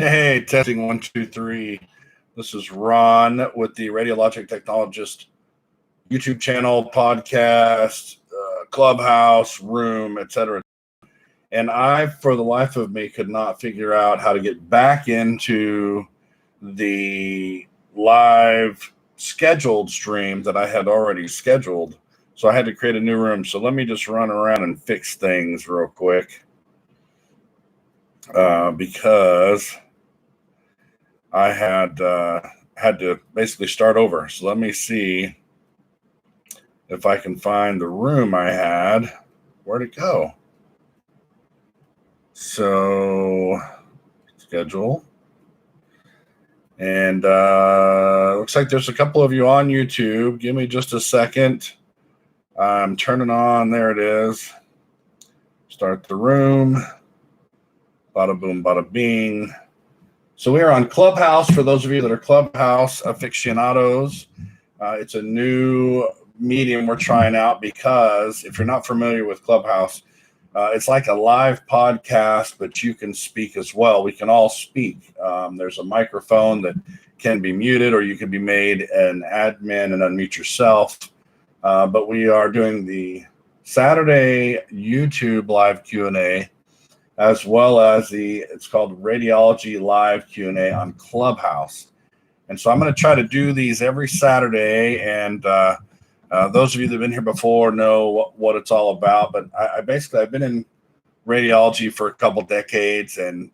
Hey, testing 1, 2, 3. This is Ron with the Radiologic Technologist YouTube channel, podcast, Clubhouse, room, etc. And I, for the life of me, could not figure out how to get back into the live scheduled stream that I had already scheduled. So I had to create a new room. So let me just run around and fix things real quick because I had to basically start over. So let me see if I can find the room I had. Where'd it go? So schedule. And looks like there's a couple of you on YouTube. Give me just a second. I'm turning on. There it is. Start the room. Bada boom, bada bing. So we are on Clubhouse. For those of you that are Clubhouse aficionados, it's a new medium we're trying out because if you're not familiar with Clubhouse, it's like a live podcast, but you can speak as well. We can all speak. There's a microphone that can be muted, or you can be made an admin and unmute yourself. But we are doing the Saturday YouTube live Q&A, as well as it's called Radiology live Q&A on Clubhouse. And so I'm going to try to do these every Saturday, and those of you that have been here before know what it's all about. But I've been in radiology for a couple decades, and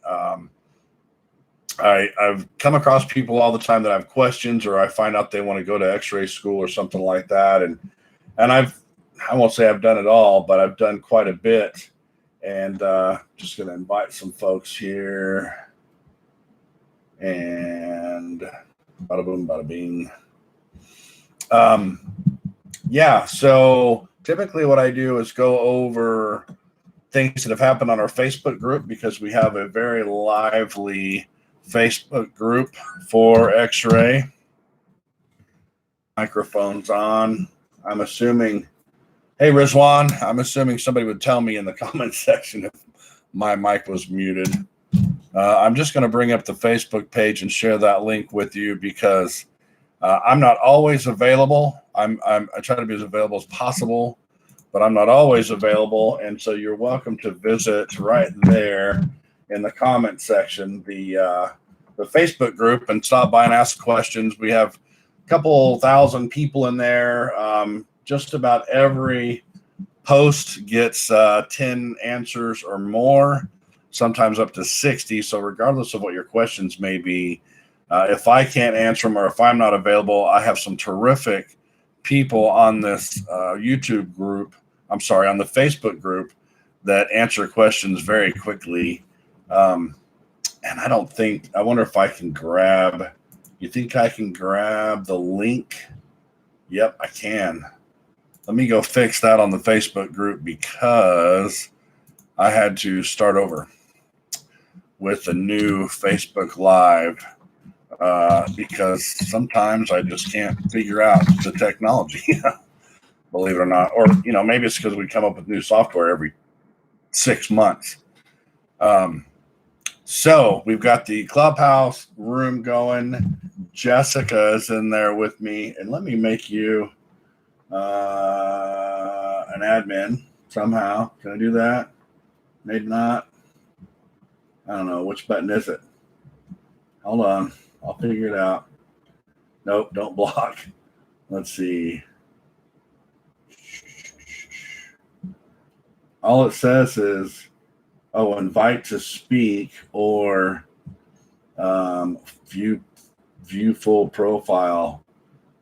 I've come across people all the time that have questions, or I find out they want to go to X-ray school or something like that. And I won't say I've done it all, but I've done quite a bit. And just going to invite some folks here. And bada boom, bada bing. Yeah, so typically what I do is go over things that have happened on our Facebook group, because we have a very lively Facebook group for X-ray. Microphone's on. I'm assuming, hey, Rizwan, I'm assuming somebody would tell me in the comments section if my mic was muted. I'm just going to bring up the Facebook page and share that link with you, because I'm not always available. I try to be as available as possible, but I'm not always available. And so you're welcome to visit right there in the comment section, the Facebook group, and stop by and ask questions. We have a couple thousand people in there. Just about every post gets 10 answers or more, sometimes up to 60. So regardless of what your questions may be, if I can't answer them or if I'm not available, I have some terrific people on this YouTube group, on the Facebook group, that answer questions very quickly. And I wonder if I can grab, you think I can grab the link? Yep, I can. Let me go fix that on the Facebook group, because I had to start over with a new Facebook Live. Because sometimes I just can't figure out the technology, believe it or not. Or, maybe it's because we come up with new software every 6 months. So we've got the Clubhouse room going. Jessica is in there with me. And let me make you an admin somehow. Can I do that? Maybe not. I don't know. Which button is it? Hold on. I'll figure it out. Nope, don't block. Let's see. All it says is, invite to speak, or view full profile.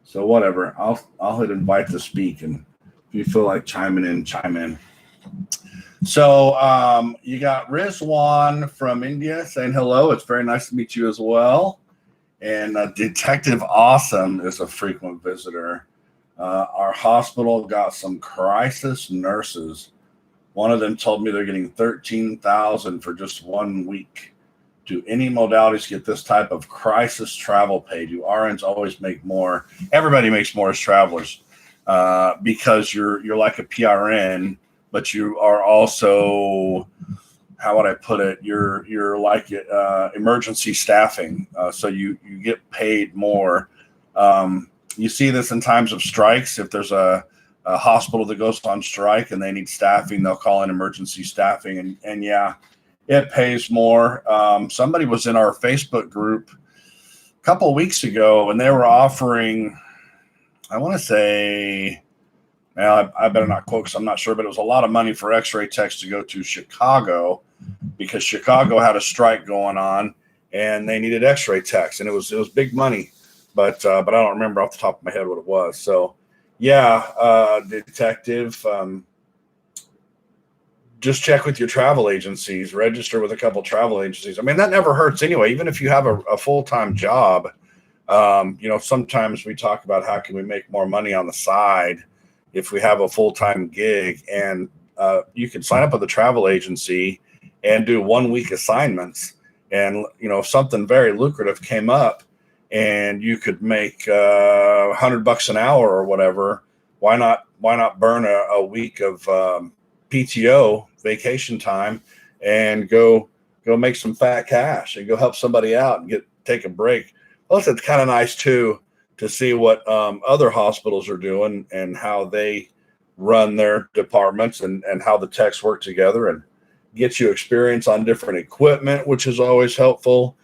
So whatever. I'll hit invite to speak, and if you feel like chiming in, chime in. So you got Rizwan from India saying hello. It's very nice to meet you as well. And Detective Awesome is a frequent visitor. Our hospital got some crisis nurses. One of them told me they're getting $13,000 for just 1 week. Do any modalities get this type of crisis travel pay? Do RNs always make more? Everybody makes more as travelers, because you're like a PRN, but you are also how would I put it? You're like emergency staffing, so you get paid more. You see this in times of strikes. If there's a hospital that goes on strike and they need staffing, they'll call in emergency staffing, and yeah, it pays more. Somebody was in our Facebook group a couple of weeks ago, and they were offering, I want to say, well, I better not quote because I'm not sure, but it was a lot of money for X-ray techs to go to Chicago because Chicago had a strike going on and they needed X-ray techs, and it was big money, but I don't remember off the top of my head what it was. So, yeah, detective, just check with your travel agencies, register with a couple travel agencies. I mean, that never hurts anyway. Even if you have a full-time job, sometimes we talk about how can we make more money on the side if we have a full-time gig, and you can sign up with a travel agency and do 1 week assignments. And, if something very lucrative came up and you could make $100 an hour or whatever, why not burn a week of PTO vacation time and go make some fat cash and go help somebody out and take a break. Plus, it's kind of nice too to see what other hospitals are doing and how they run their departments and how the techs work together, and get you experience on different equipment, which is always helpful.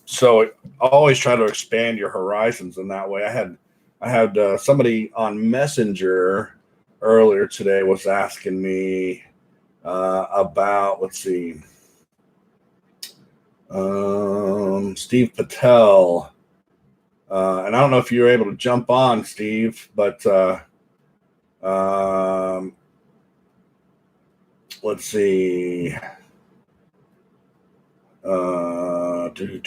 So always try to expand your horizons in that way. I had somebody on Messenger earlier today was asking me about, let's see, Steve Patel. And I don't know if you were able to jump on, Steve, but let's see. What do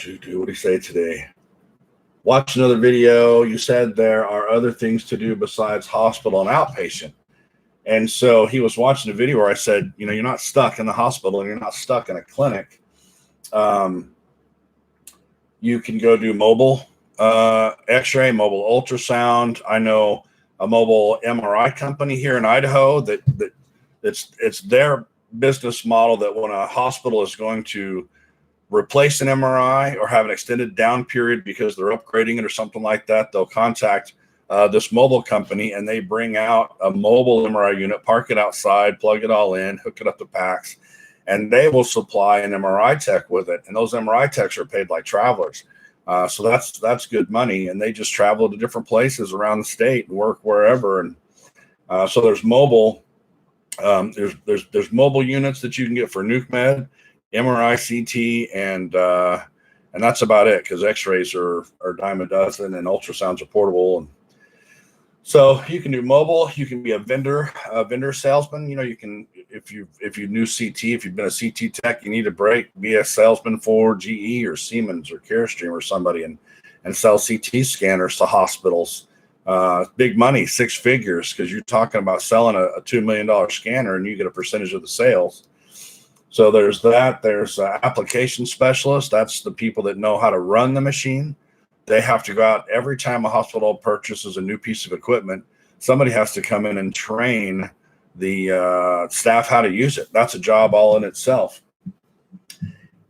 you say today? Watch another video. You said there are other things to do besides hospital and outpatient. And so he was watching a video where I said, you're not stuck in the hospital and you're not stuck in a clinic. You can go do mobile X-ray, mobile ultrasound. I know a mobile MRI company here in Idaho that it's their business model that when a hospital is going to replace an MRI or have an extended down period because they're upgrading it or something like that, they'll contact this mobile company, and they bring out a mobile MRI unit, park it outside, plug it all in, hook it up to PACS, and they will supply an MRI tech with it. And those MRI techs are paid like travelers. So that's good money. And they just travel to different places around the state and work wherever. And so there's mobile. There's mobile units that you can get for nuke med, MRI, CT, and that's about it, because X-rays are a dime a dozen and ultrasounds are portable. And so you can do mobile. You can be a vendor salesman. You can, if you knew CT, if you've been a CT tech, you need a break, be a salesman for GE or Siemens or Carestream or somebody and sell CT scanners to hospitals. Big money, 6 figures, because you're talking about selling a $2 million scanner and you get a percentage of the sales. So there's that. There's application specialists. That's the people that know how to run the machine. They have to go out every time a hospital purchases a new piece of equipment. Somebody has to come in and train the staff how to use it. That's a job all in itself.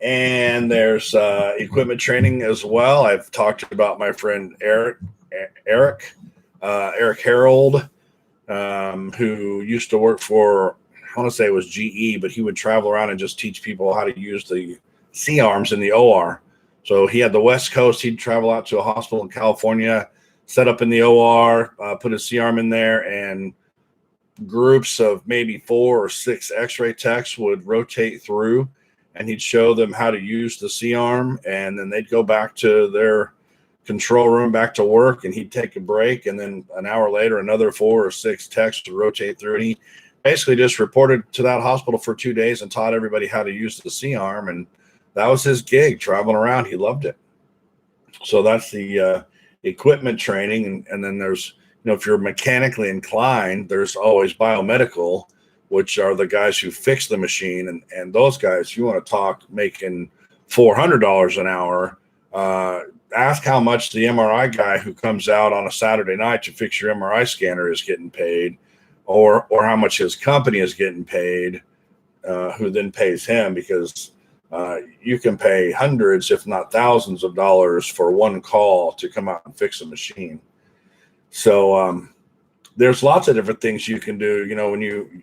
And there's equipment training as well. I've talked about my friend Eric Harold, who used to work for, I want to say it was GE, but he would travel around and just teach people how to use the C-arms in the OR. So he had the West Coast. He'd travel out to a hospital in California, set up in the OR, put a C-arm in there, and groups of maybe 4 or 6 X-ray techs would rotate through, and he'd show them how to use the C-arm, and then they'd go back to their control room, back to work, and he'd take a break, and then an hour later, another 4 or 6 techs to rotate through, and he basically just reported to that hospital for 2 days and taught everybody how to use the C-arm, and that was his gig, traveling around. He loved it. So that's the equipment training. And then there's, if you're mechanically inclined, there's always biomedical, which are the guys who fix the machine. And those guys, you want to talk making $400 an hour. Ask how much the MRI guy who comes out on a Saturday night to fix your MRI scanner is getting paid, or how much his company is getting paid. who then pays him, because you can pay hundreds, if not thousands of dollars for one call to come out and fix a machine. So there's lots of different things you can do.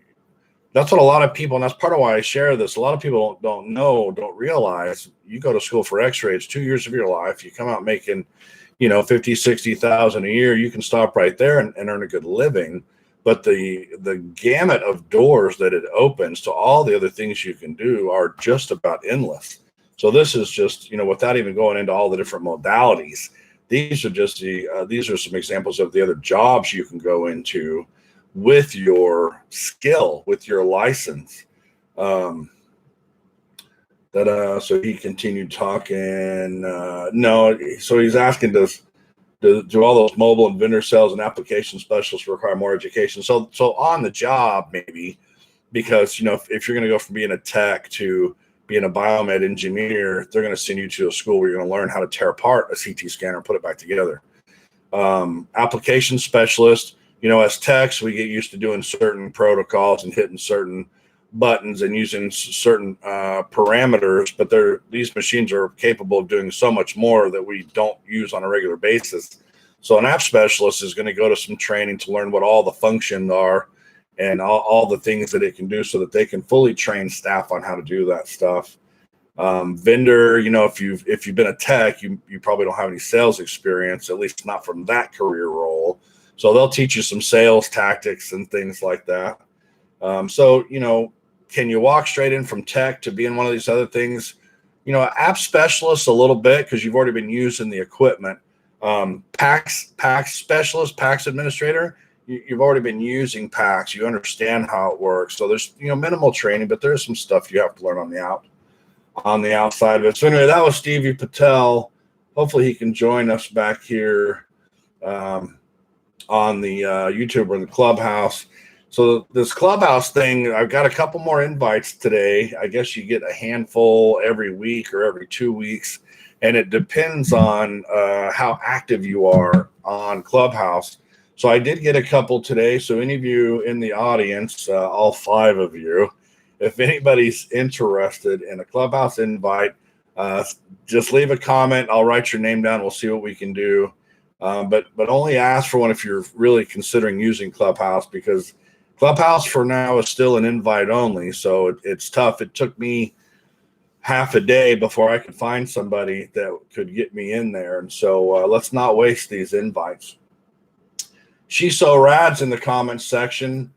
That's what a lot of people, and that's part of why I share this. A lot of people don't realize you go to school for x-ray, it's 2 years of your life. You come out making, 50, 60,000 a year, you can stop right there and earn a good living. But the gamut of doors that it opens to all the other things you can do are just about endless. So this is just, without even going into all the different modalities, these are just these are some examples of the other jobs you can go into with your skill, with your license. So he continued talking. So he's asking, do all those mobile and vendor sales and application specialists require more education? So on the job, maybe, because if you're going to go from being a tech to being a biomed engineer, they're going to send you to a school where you're going to learn how to tear apart a CT scanner and put it back together. Application specialist, as techs, we get used to doing certain protocols and hitting certain buttons and using certain parameters, but these machines are capable of doing so much more that we don't use on a regular basis. So an app specialist is going to go to some training to learn what all the functions are and all the things that it can do, so that they can fully train staff on how to do that stuff. Vendor, if you've been a tech, you probably don't have any sales experience, at least not from that career role. So they'll teach you some sales tactics and things like that. Can you walk straight in from tech to being one of these other things? App specialists a little bit, because you've already been using the equipment. PACS specialist, PACS administrator, you've already been using PACS. You understand how it works. So there's minimal training, but there's some stuff you have to learn on the outside of it. So anyway, that was Stevie Patel. Hopefully he can join us back here on the YouTube or in the Clubhouse. So this Clubhouse thing, I've got a couple more invites today. I guess you get a handful every week or every 2 weeks, and it depends on how active you are on Clubhouse. So I did get a couple today. So any of you in the audience, all 5 of you, if anybody's interested in a Clubhouse invite, just leave a comment. I'll write your name down. We'll see what we can do. But only ask for one if you're really considering using Clubhouse, because Clubhouse for now is still an invite only. So it's tough. It took me half a day before I could find somebody that could get me in there. And so let's not waste these invites. She's so rad's in the comments section.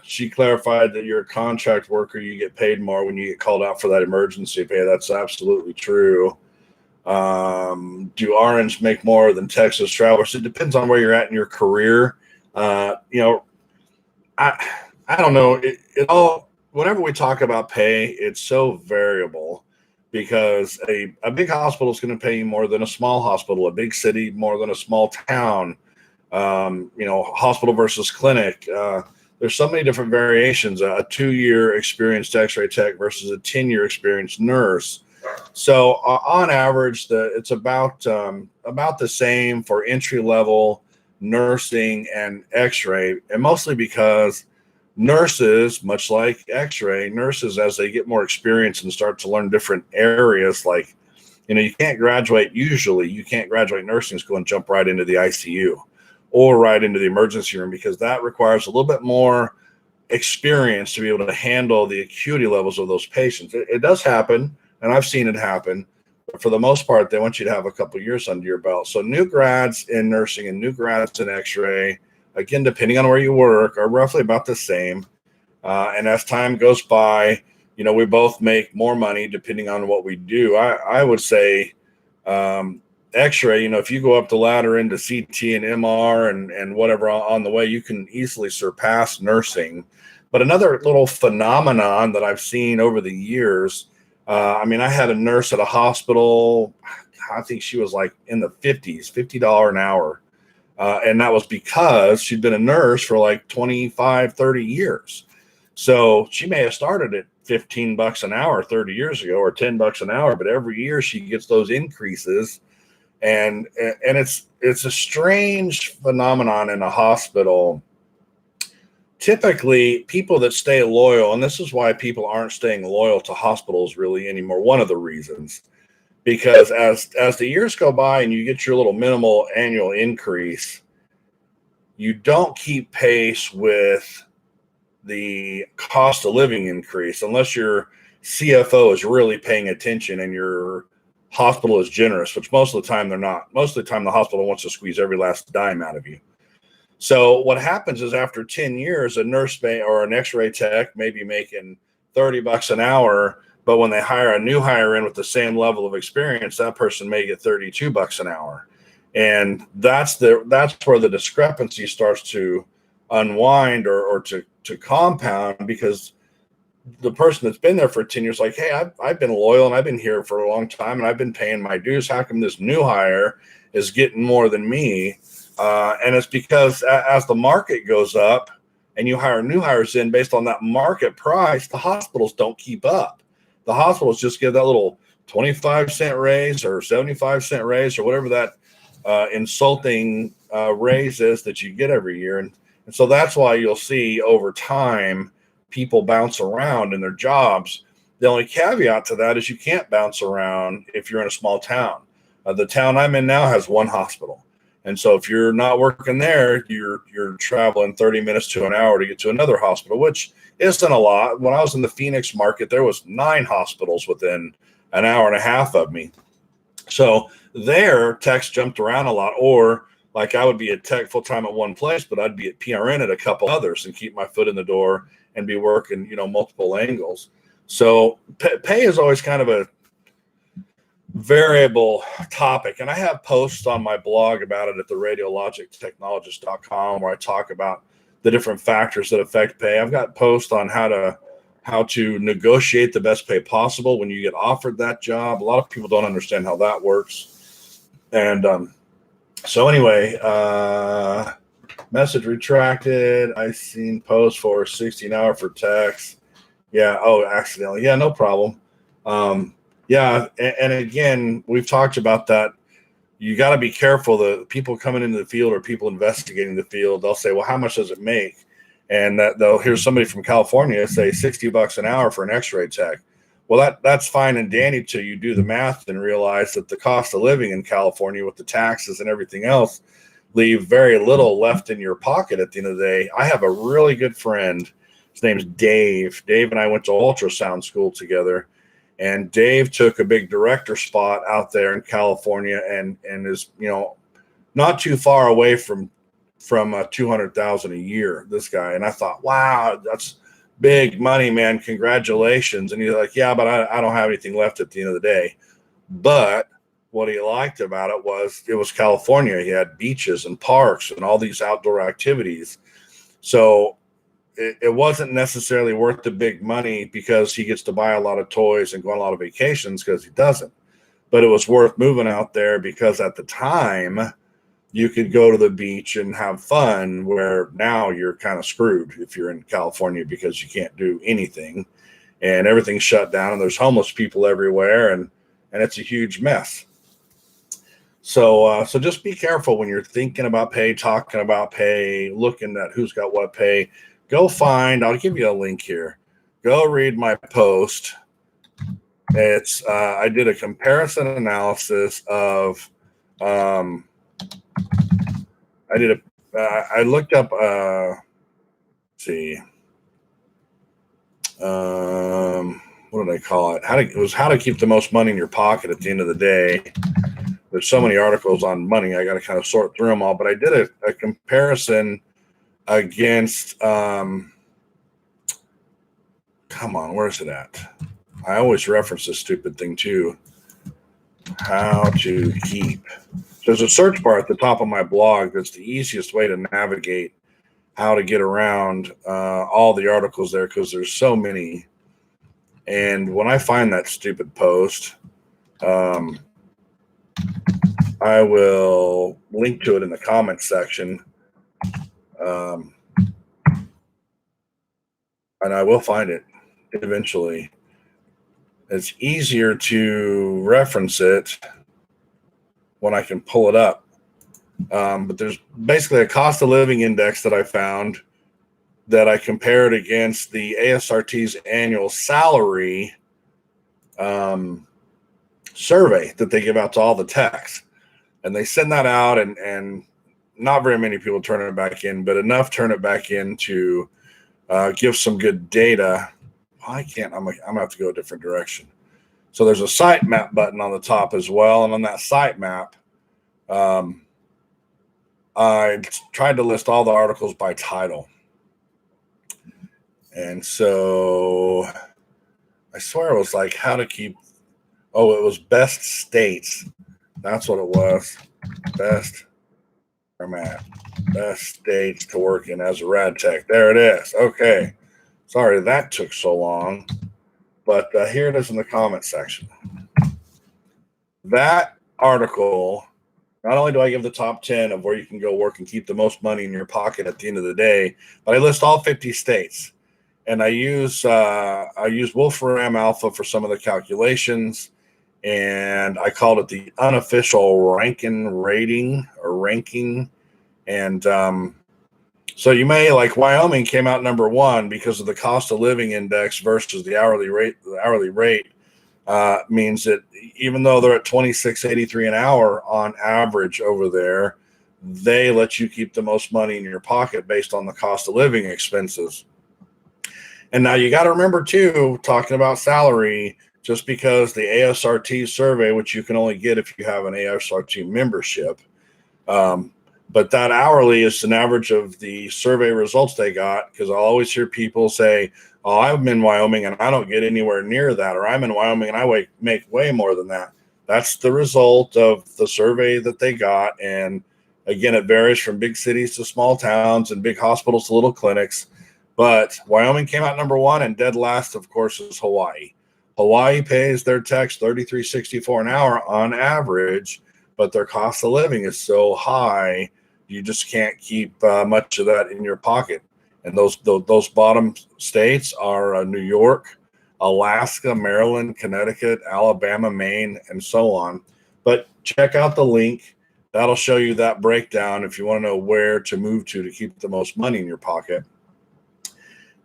She clarified that you're a contract worker. You get paid more when you get called out for that emergency pay. That's absolutely true. Do RNs make more than Texas travelers? It depends on where you're at in your career. I don't know. It all, whenever we talk about pay, it's so variable, because a big hospital is going to pay you more than a small hospital, a big city more than a small town, hospital versus clinic. There's so many different variations, a 2-year experienced x-ray tech versus a 10-year experienced nurse. So on average, it's about the same for entry level nursing and x-ray, and mostly because nurses, much like x-ray, nurses, as they get more experience and start to learn different areas, like, you can't graduate nursing school and jump right into the ICU or right into the emergency room, because that requires a little bit more experience to be able to handle the acuity levels of those patients. It does happen, and I've seen it happen. But for the most part, they want you to have a couple of years under your belt. So new grads in nursing and new grads in x-ray, again, depending on where you work, are roughly about the same. And as time goes by, we both make more money depending on what we do. I would say x-ray, if you go up the ladder into CT and MR and whatever on the way, you can easily surpass nursing. But another little phenomenon that I've seen over the years, I had a nurse at a hospital. I think she was like in the 50s, $50 an hour. And that was because she'd been a nurse for like 25, 30 years. So she may have started at $15 an hour 30 years ago, or $10 an hour, but every year she gets those increases. And it's a strange phenomenon in a hospital typically people that stay loyal, and this is why people aren't staying loyal to hospitals really anymore. One of the reasons, because as the years go by and you get your little minimal annual increase, you don't keep pace with the cost of living increase unless your CFO is really paying attention and your hospital is generous, which most of the time they're not. Most of the time the hospital wants to squeeze every last dime out of you. So what happens is after 10 years, a nurse may, or an x-ray tech may be making $30 an hour, but when they hire a new hire in with the same level of experience, that person may get $32 an hour. And that's where the discrepancy starts to unwind or to compound, because the person that's been there for 10 years, like, hey, I've been loyal and I've been here for a long time and I've been paying my dues. How come this new hire is getting more than me? And it's because as the market goes up and you hire new hires in based on that market price, the hospitals don't keep up. The hospitals just give that little 25-cent raise or 75-cent raise or whatever that insulting raise is that you get every year. And so that's why you'll see over time people bounce around in their jobs. The only caveat to that is you can't bounce around if you're in a small town. The town I'm in now has one hospital. And so if you're not working there, you're traveling 30 minutes to an hour to get to another hospital, which isn't a lot. When I was in the Phoenix market, there was 9 hospitals within an hour and a half of me. So there, techs jumped around a lot. Or like I would be a tech full-time at one place, but I'd be at PRN at a couple others and keep my foot in the door and be working, multiple angles. So pay is always kind of a variable topic, and I have posts on my blog about it at the radiologictechnologist.com where I talk about the different factors that affect pay. I've got posts on how to negotiate the best pay possible when you get offered that job. A lot of people don't understand how that works. And so anyway, message retracted. I seen post for 60 an hour for text. Yeah. Oh, accidentally. Yeah, no problem. Yeah, and again, we've talked about that. You got to be careful. The people coming into the field or people investigating the field, they'll say, well, how much does it make? And they'll hear somebody from California say $60 an hour for an x-ray tech. Well, that's fine and dandy till you do the math and realize that the cost of living in California with the taxes and everything else leave very little left in your pocket at the end of the day. I have a really good friend. His name's Dave. Dave and I went to ultrasound school together. And Dave took a big director spot out there in California and is, not too far away from $200,000 a year, this guy. And I thought, wow, that's big money, man. Congratulations. And he's like, yeah, but I don't have anything left at the end of the day. But what he liked about it was California. He had beaches and parks and all these outdoor activities. So it wasn't necessarily worth the big money because he gets to buy a lot of toys and go on a lot of vacations, because he doesn't. But it was worth moving out there because at the time you could go to the beach and have fun, where now you're kind of screwed if you're in California because you can't do anything and everything's shut down and there's homeless people everywhere and it's a huge mess. So just be careful when you're thinking about pay, talking about pay, looking at who's got what pay. Go find, I'll give you a link here. Go read my post. It's, I did a comparison analysis of, I looked up, let's see, what did I call it? It was how to keep the most money in your pocket at the end of the day. There's so many articles on money. I got to kind of sort through them all, but I did a comparison against, come on, where's it at? I always reference this stupid thing too. How to keep. There's a search bar at the top of my blog. That's the easiest way to navigate how to get around all the articles there, because there's so many. And when I find that stupid post, I will link to it in the comments section. And I will find it eventually. It's easier to reference it when I can pull it up. But there's basically a cost of living index that I found that I compared against the ASRT's annual salary survey that they give out to all the techs. And they send that out, and not very many people turn it back in, but enough turn it back in to give some good data. I can't, I'm gonna have to go a different direction. So there's a sitemap button on the top as well. And on that sitemap, I tried to list all the articles by title. And so I swear it was like how to keep, it was best states. That's what it was. Best states to work in as a rad tech. There it is. Okay. Sorry that took so long. But here it is in the comment section. That article, not only do I give the top 10 of where you can go work and keep the most money in your pocket at the end of the day, but I list all 50 states. And I use Wolfram Alpha for some of the calculations. And I called it the unofficial ranking. And so you may, like Wyoming came out number 1 because of the cost of living index versus the hourly rate. The hourly rate means that even though they're at $26.83 an hour on average over there, they let you keep the most money in your pocket based on the cost of living expenses. And now you got to remember too, talking about salary, just because the ASRT survey, which you can only get if you have an ASRT membership, but that hourly is an average of the survey results they got, because I always hear people say, oh, I'm in Wyoming and I don't get anywhere near that, or I'm in Wyoming and I make way more than that. That's the result of the survey that they got. And again, it varies from big cities to small towns and big hospitals to little clinics. But Wyoming came out number 1, and dead last, of course, is Hawaii. Hawaii pays their techs $33.64 an hour on average, but their cost of living is so high, you just can't keep much of that in your pocket. And those bottom states are New York, Alaska, Maryland, Connecticut, Alabama, Maine, and so on. But check out the link. That'll show you that breakdown if you want to know where to move to keep the most money in your pocket.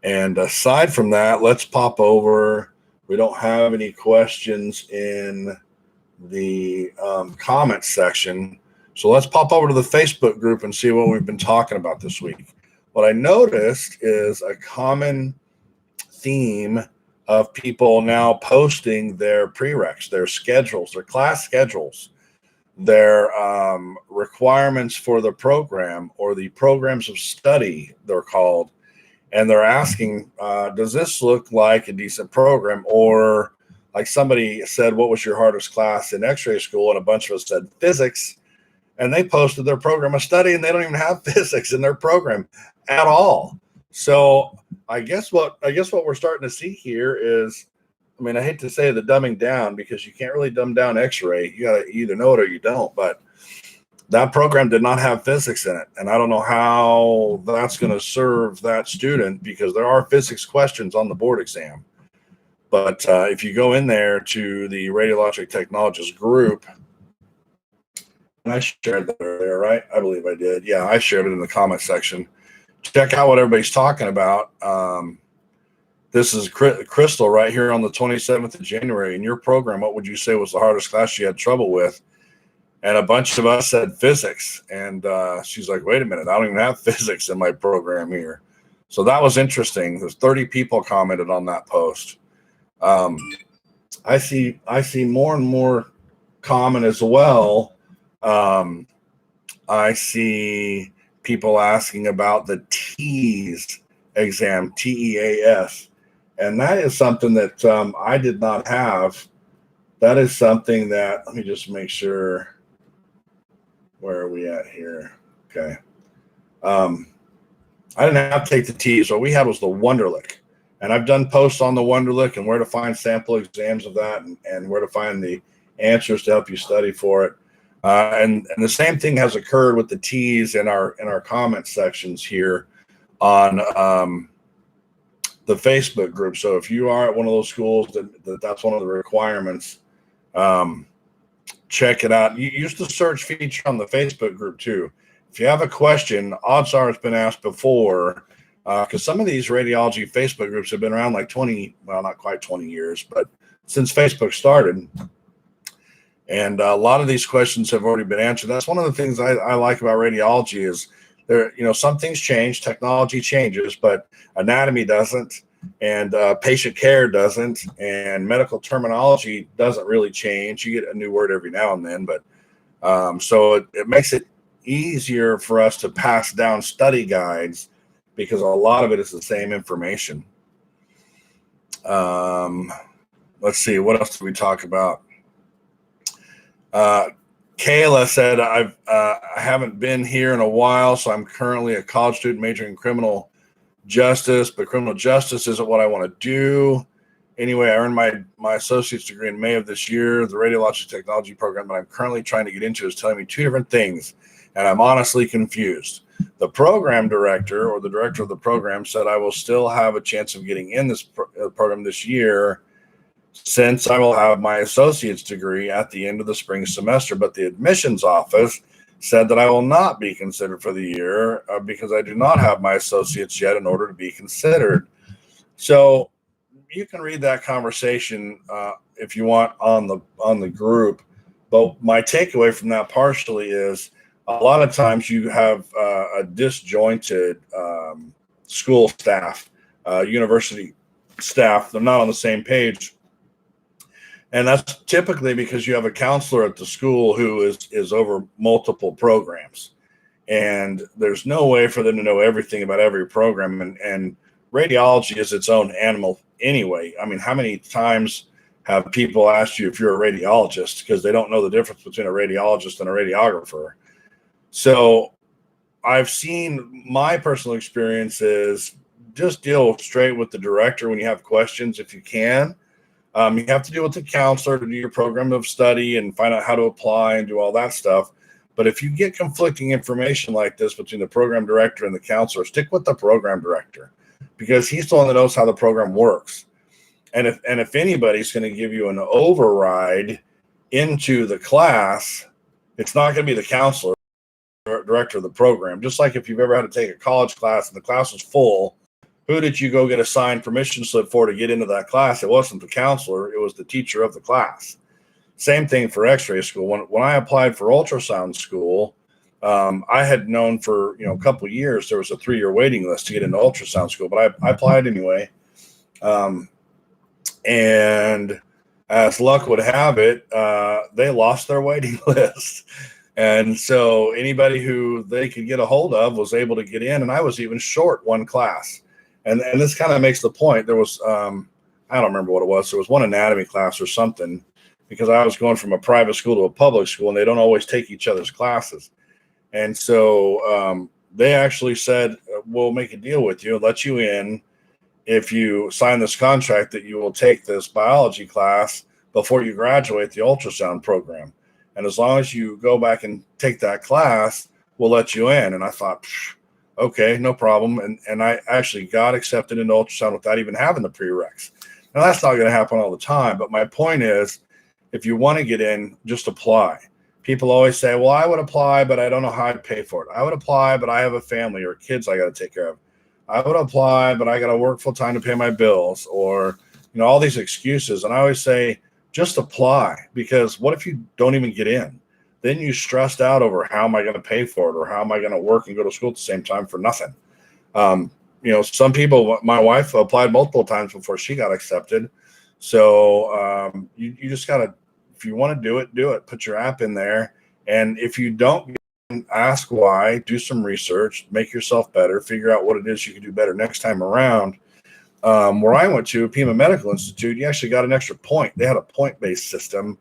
And aside from that, let's pop over. We don't have any questions in the comments section. So let's pop over to the Facebook group and see what we've been talking about this week. What I noticed is a common theme of people now posting their prereqs, their schedules, their class schedules, their requirements for the program, or the programs of study, they're called. And they're asking, does this look like a decent program? Or like somebody said, what was your hardest class in x-ray school? And a bunch of us said physics. And they posted their program of study, and they don't even have physics in their program at all. So I guess what we're starting to see here is, I mean, I hate to say the dumbing down, because you can't really dumb down x-ray. You got to either know it or you don't. But that program did not have physics in it. And I don't know how that's going to serve that student, because there are physics questions on the board exam. But if you go in there to the Radiologic Technologist group, and I shared that earlier, right? I believe I did. Yeah, I shared it in the comment section. Check out what everybody's talking about. This is Crystal right here on the 27th of January. In your program, what would you say was the hardest class you had trouble with? And a bunch of us said physics. And she's like, wait a minute, I don't even have physics in my program here. So that was interesting. There's 30 people commented on that post. I see more and more common as well. I see people asking about the TEAS exam, TEAS. And that is something that I did not have. That is something that, let me just make sure. Where are we at here? Okay. I didn't have to take the TEAS. What we had was the Wonderlic. And I've done posts on the Wonderlic and where to find sample exams of that, and where to find the answers to help you study for it. And the same thing has occurred with the TEAS in our comment sections here on the Facebook group. So if you are at one of those schools that's one of the requirements, check it out. You use the search feature on the Facebook group too. If you have a question, odds are it's been asked before, because some of these radiology Facebook groups have been around like 20, well, not quite 20 years, but since Facebook started. And a lot of these questions have already been answered. That's one of the things I like about radiology is there, some things change, technology changes, but anatomy doesn't, and patient care doesn't, and medical terminology doesn't really change. You get a new word every now and then, but so it makes it easier for us to pass down study guides because a lot of it is the same information. Let's see, what else did we talk about? Kayla said, I haven't been here in a while, so I'm currently a college student majoring in criminal justice, but criminal justice isn't what I want to do. Anyway, I earned my associate's degree in May of this year. The radiologic technology program that I'm currently trying to get into is telling me two different things, and I'm honestly confused. The program director or the director of the program said I will still have a chance of getting in this program this year since I will have my associate's degree at the end of the spring semester, but the admissions office said that I will not be considered for the year because I do not have my associate's yet in order to be considered. So you can read that conversation if you want on the group, but my takeaway from that partially is a lot of times you have a disjointed school staff, university staff. They're not on the same page. And that's typically because you have a counselor at the school who is over multiple programs. And there's no way for them to know everything about every program. And radiology is its own animal anyway. I mean, how many times have people asked you if you're a radiologist because they don't know the difference between a radiologist and a radiographer? So I've seen my personal experience is just deal straight with the director when you have questions if you can. You have to deal with the counselor to do your program of study and find out how to apply and do all that stuff. But if you get conflicting information like this between the program director and the counselor, stick with the program director because he's the one that knows how the program works. And if anybody's going to give you an override into the class, it's not going to be the counselor or director of the program. Just like if you've ever had to take a college class and the class was full, who did you go get a signed permission slip for to get into that class? It wasn't the counselor. It was the teacher of the class. Same thing for x-ray school. When I applied for ultrasound school, I had known for a couple of years there was a 3-year waiting list to get into ultrasound school, but I applied anyway. And as luck would have it, they lost their waiting list. And so anybody who they could get a hold of was able to get in, and I was even short one class. And this kind of makes the point. There was, I don't remember what it was. There was one anatomy class or something because I was going from a private school to a public school, and they don't always take each other's classes. And so they actually said, we'll make a deal with you and let you in if you sign this contract that you will take this biology class before you graduate the ultrasound program. And as long as you go back and take that class, we'll let you in. And I thought, okay, no problem. And I actually got accepted into ultrasound without even having the prereqs. Now, that's not going to happen all the time. But my point is, if you want to get in, just apply. People always say, well, I would apply, but I don't know how I'd pay for it. I would apply, but I have a family or kids I got to take care of. I would apply, but I got to work full time to pay my bills, or, all these excuses. And I always say, just apply, because what if you don't even get in? Then you stressed out over how am I going to pay for it, or how am I going to work and go to school at the same time for nothing. Some people, my wife applied multiple times before she got accepted. So you just got to, if you want to do it, put your app in there. And if you don't, ask why, do some research, make yourself better, figure out what it is you can do better next time around. Where I went to, Pima Medical Institute, you actually got an extra point. They had a point-based system.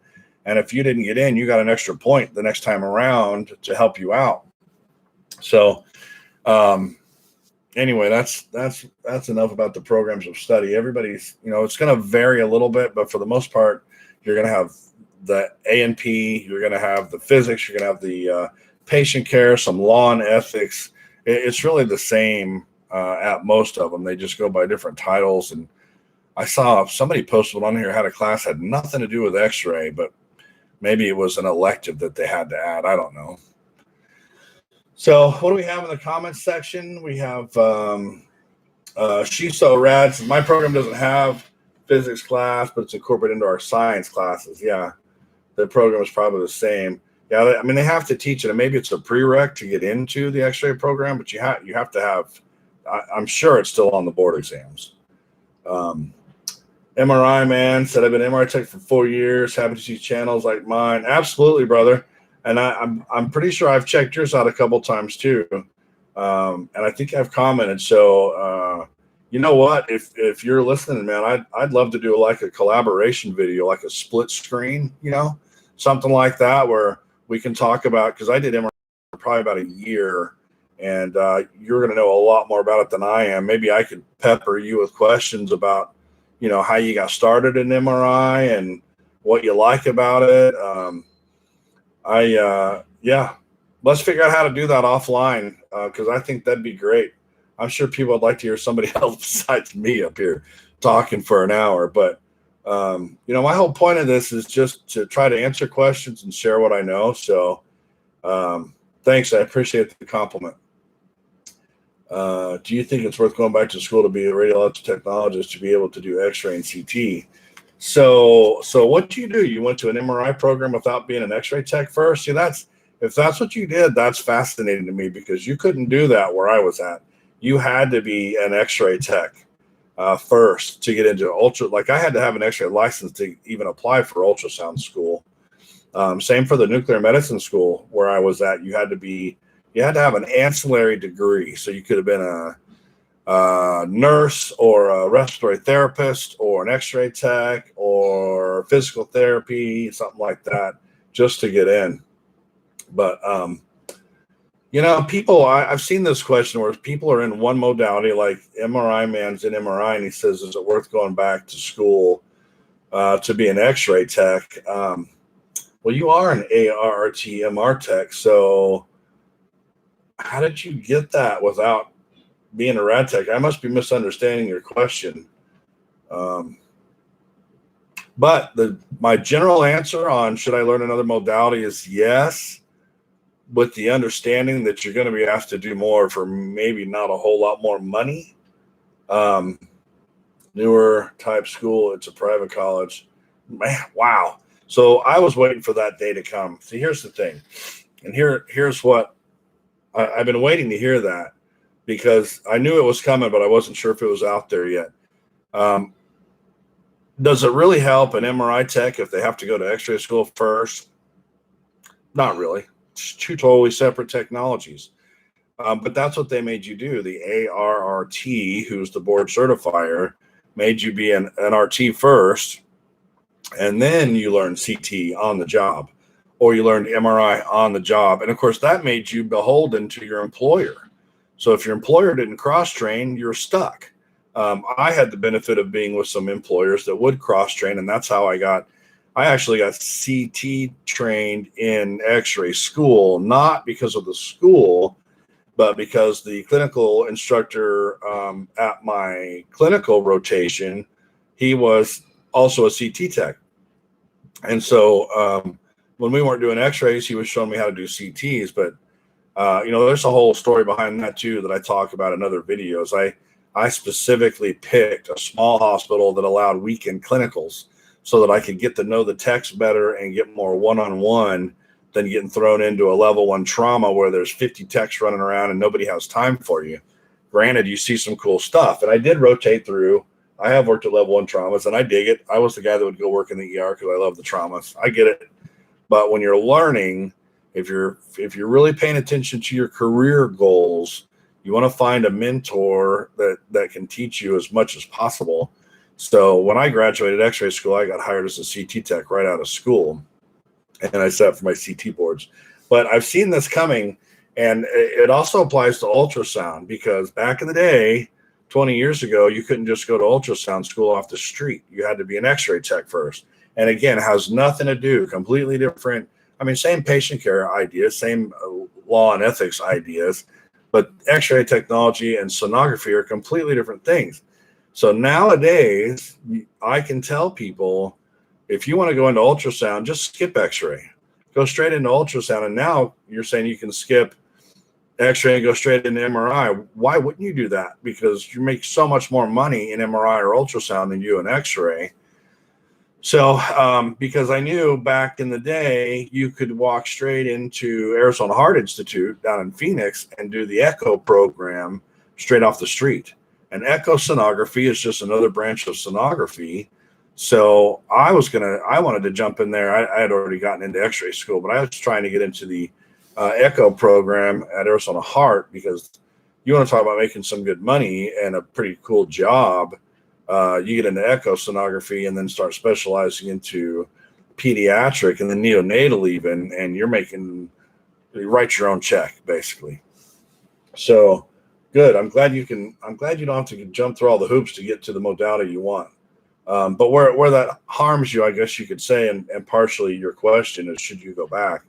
And if you didn't get in, you got an extra point the next time around to help you out. So anyway, that's enough about the programs of study. Everybody's, it's going to vary a little bit, but for the most part, you're going to have the A&P, you're going to have the physics, you're going to have the patient care, some law and ethics. It's really the same at most of them. They just go by different titles. And I saw somebody posted on here, had a class, had nothing to do with x-ray, but maybe it was an elective that they had to add. I don't know. So what do we have in the comments section? We have She's so rad. So my program doesn't have physics class, but it's incorporated into our science classes. Yeah, the program is probably the same. Yeah, I mean they have to teach it, and maybe it's a prereq to get into the X-ray program, but you have to have. I'm sure it's still on the board exams. MRI man said I've been MRI tech for 4 years. Happy to see channels like mine. Absolutely, brother. And I'm pretty sure I've checked yours out a couple times too, and I think I've commented. So you know what? If you're listening, man, I'd love to do like a collaboration video, like a split screen, something like that, where we can talk about, because I did MRI for probably about a year, and you're going to know a lot more about it than I am. Maybe I could pepper you with questions about, how you got started in MRI and what you like about it. Yeah, let's figure out how to do that offline, because I think that'd be great. I'm sure people would like to hear somebody else besides me up here talking for an hour. But, my whole point of this is just to try to answer questions and share what I know. So thanks. I appreciate the compliment. Do you think it's worth going back to school to be a radiologic technologist to be able to do X-ray and CT? So what do? You went to an MRI program without being an X-ray tech first? See, if that's what you did, that's fascinating to me, because you couldn't do that where I was at. You had to be an X-ray tech first to get into ultra. Like I had to have an X-ray license to even apply for ultrasound school. Same for the nuclear medicine school where I was at. You had to have an ancillary degree. So you could have been a nurse or a respiratory therapist or an X-ray tech or physical therapy, something like that, just to get in. But people, I've seen this question where people are in one modality, like MRI man's in MRI, and he says, is it worth going back to school to be an X-ray tech? Well, you are an ARRT-MR tech, so how did you get that without being a rad tech? I must be misunderstanding your question. But my general answer on should I learn another modality is yes, with the understanding that you're going to be asked to do more for maybe not a whole lot more money. Newer type school, it's a private college. Man, wow. So I was waiting for that day to come. See, here's the thing. And here's what I've been waiting to hear, that because I knew it was coming, but I wasn't sure if it was out there yet. Does it really help an MRI tech if they have to go to X-ray school first? Not really. It's two totally separate technologies. But that's what they made you do. The ARRT, who's the board certifier, made you be an RT first, and then you learn CT on the job, or you learned MRI on the job. And of course, that made you beholden to your employer. So if your employer didn't cross-train, you're stuck. I had the benefit of being with some employers that would cross-train, and that's how I actually got CT trained in X-ray school, not because of the school, but because the clinical instructor at my clinical rotation, he was also a CT tech. And so when we weren't doing X-rays, he was showing me how to do CTs. But, there's a whole story behind that too that I talk about in other videos. I specifically picked a small hospital that allowed weekend clinicals so that I could get to know the techs better and get more one-on-one than getting thrown into a level 1 trauma where there's 50 techs running around and nobody has time for you. Granted, you see some cool stuff. And I did rotate through. I have worked at level 1 traumas, and I dig it. I was the guy that would go work in the ER because I love the traumas. I get it. But when you're learning, if you're really paying attention to your career goals, you want to find a mentor that can teach you as much as possible. So when I graduated X-ray school, I got hired as a CT tech right out of school, and I sat for my CT boards. But I've seen this coming, and it also applies to ultrasound, because back in the day, 20 years ago, you couldn't just go to ultrasound school off the street. You had to be an X-ray tech first. And again, it has nothing to do, completely different. I mean, same patient care ideas, same law and ethics ideas, but X-ray technology and sonography are completely different things. So nowadays, I can tell people, if you want to go into ultrasound, just skip X-ray. Go straight into ultrasound. And now you're saying you can skip X-ray and go straight into MRI. Why wouldn't you do that? Because you make so much more money in MRI or ultrasound than you in X-ray. So, because I knew back in the day, you could walk straight into Arizona Heart Institute down in Phoenix and do the echo program straight off the street. And echo sonography is just another branch of sonography. So I wanted to jump in there. I had already gotten into X-ray school, but I was trying to get into the echo program at Arizona Heart, because you want to talk about making some good money and a pretty cool job. You get into echo sonography and then start specializing into pediatric and then neonatal even, and you write your own check basically. So good. I'm glad you don't have to jump through all the hoops to get to the modality you want. But where that harms you, I guess you could say, and partially your question is, should you go back?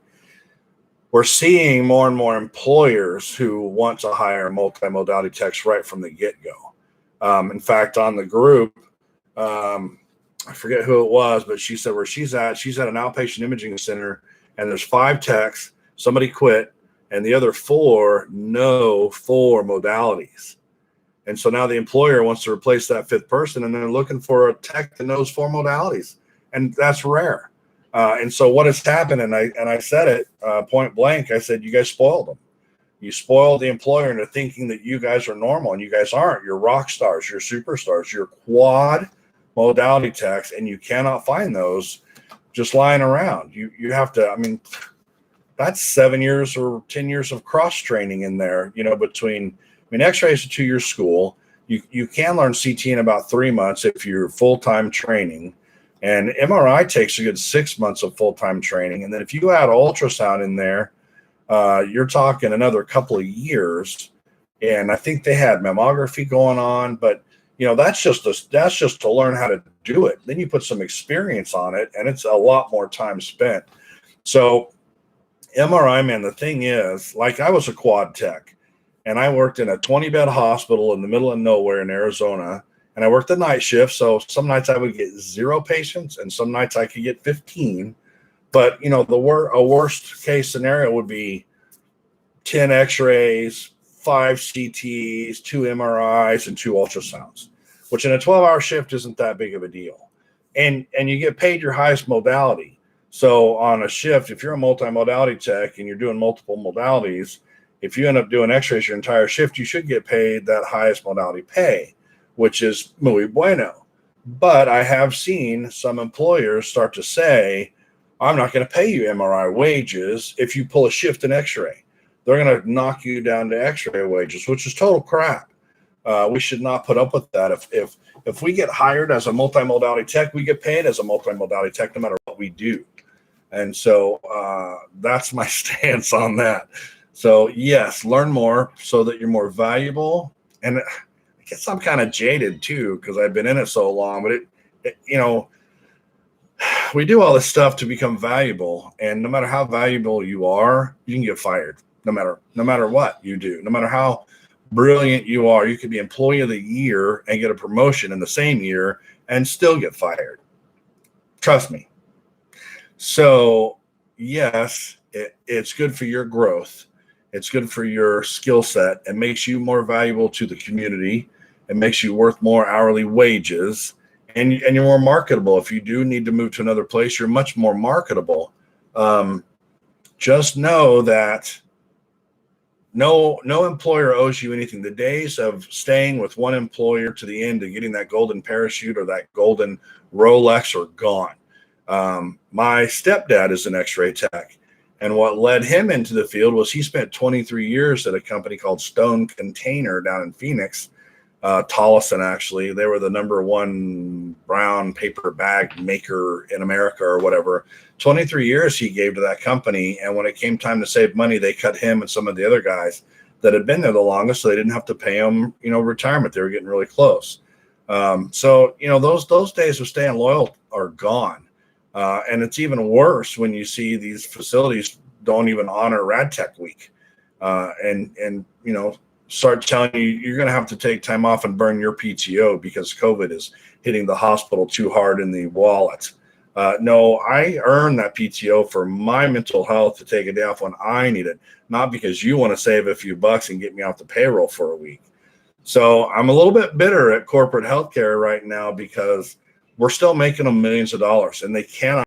We're seeing more and more employers who want to hire multimodality techs right from the get-go. In fact, on the group, I forget who it was, but she said where she's at an outpatient imaging center, and there's 5 techs, somebody quit, and the other 4 know 4 modalities. And so now the employer wants to replace that 5th person, and they're looking for a tech that knows 4 modalities, and that's rare. And so what has happened, and I said it point blank, I said, you guys spoiled them. You spoiled the employer into thinking that you guys are normal, and you guys aren't. You're rock stars, you're superstars, you're quad modality techs, and you cannot find those just lying around. You have to, I mean, that's 7 years or 10 years of cross training in there, between, X-ray is a 2-year school. You can learn CT in about 3 months if you're full-time training. And MRI takes a good 6 months of full-time training. And then if you add ultrasound in there, you're talking another couple of years. And I think they had mammography going on, but that's just to learn how to do it. Then you put some experience on it, and it's a lot more time spent. So MRI, man, the thing is, like, I was a quad tech, and I worked in a 20-bed hospital in the middle of nowhere in Arizona. And I worked the night shift, so some nights I would get 0 patients, and some nights I could get 15. But a worst case scenario would be 10 X-rays, 5 CTs, 2 MRIs, and 2 ultrasounds, which in a 12-hour shift isn't that big of a deal. And you get paid your highest modality. So on a shift, if you're a multimodality tech and you're doing multiple modalities, if you end up doing X-rays your entire shift, you should get paid that highest modality pay, which is muy bueno. But I have seen some employers start to say, I'm not going to pay you MRI wages if you pull a shift in X-ray. They're going to knock you down to X-ray wages, which is total crap. We should not put up with that. If we get hired as a multimodality tech, we get paid as a multimodality tech no matter what we do. And so that's my stance on that. So yes, learn more so that you're more valuable. And I guess I'm kind of jaded too, because I've been in it so long, but we do all this stuff to become valuable, and no matter how valuable you are, you can get fired. No matter what you do, no matter how brilliant you are, you could be employee of the year and get a promotion in the same year and still get fired. Trust me. So yes, it's good for your growth. It's good for your skill set. It makes you more valuable to the community. It makes you worth more hourly wages, and you're more marketable. If you do need to move to another place, you're much more marketable. Just know that no employer owes you anything. The days of staying with one employer to the end and getting that golden parachute or that golden Rolex are gone. My stepdad is an X-ray tech, and what led him into the field was he spent 23 years at a company called Stone Container down in Phoenix. Tolleson, actually, they were the #1 brown paper bag maker in America or whatever. 23 years he gave to that company, and when it came time to save money, they cut him and some of the other guys that had been there the longest, so they didn't have to pay them, retirement. They were getting really close. So those days of staying loyal are gone, and it's even worse when you see these facilities don't even honor RadTech Week, and start telling you you're going to have to take time off and burn your PTO because COVID is hitting the hospital too hard in the wallet. No, I earn that PTO for my mental health to take a day off when I need it, not because you want to save a few bucks and get me off the payroll for a week. So I'm a little bit bitter at corporate healthcare right now because we're still making them millions of dollars, and they cannot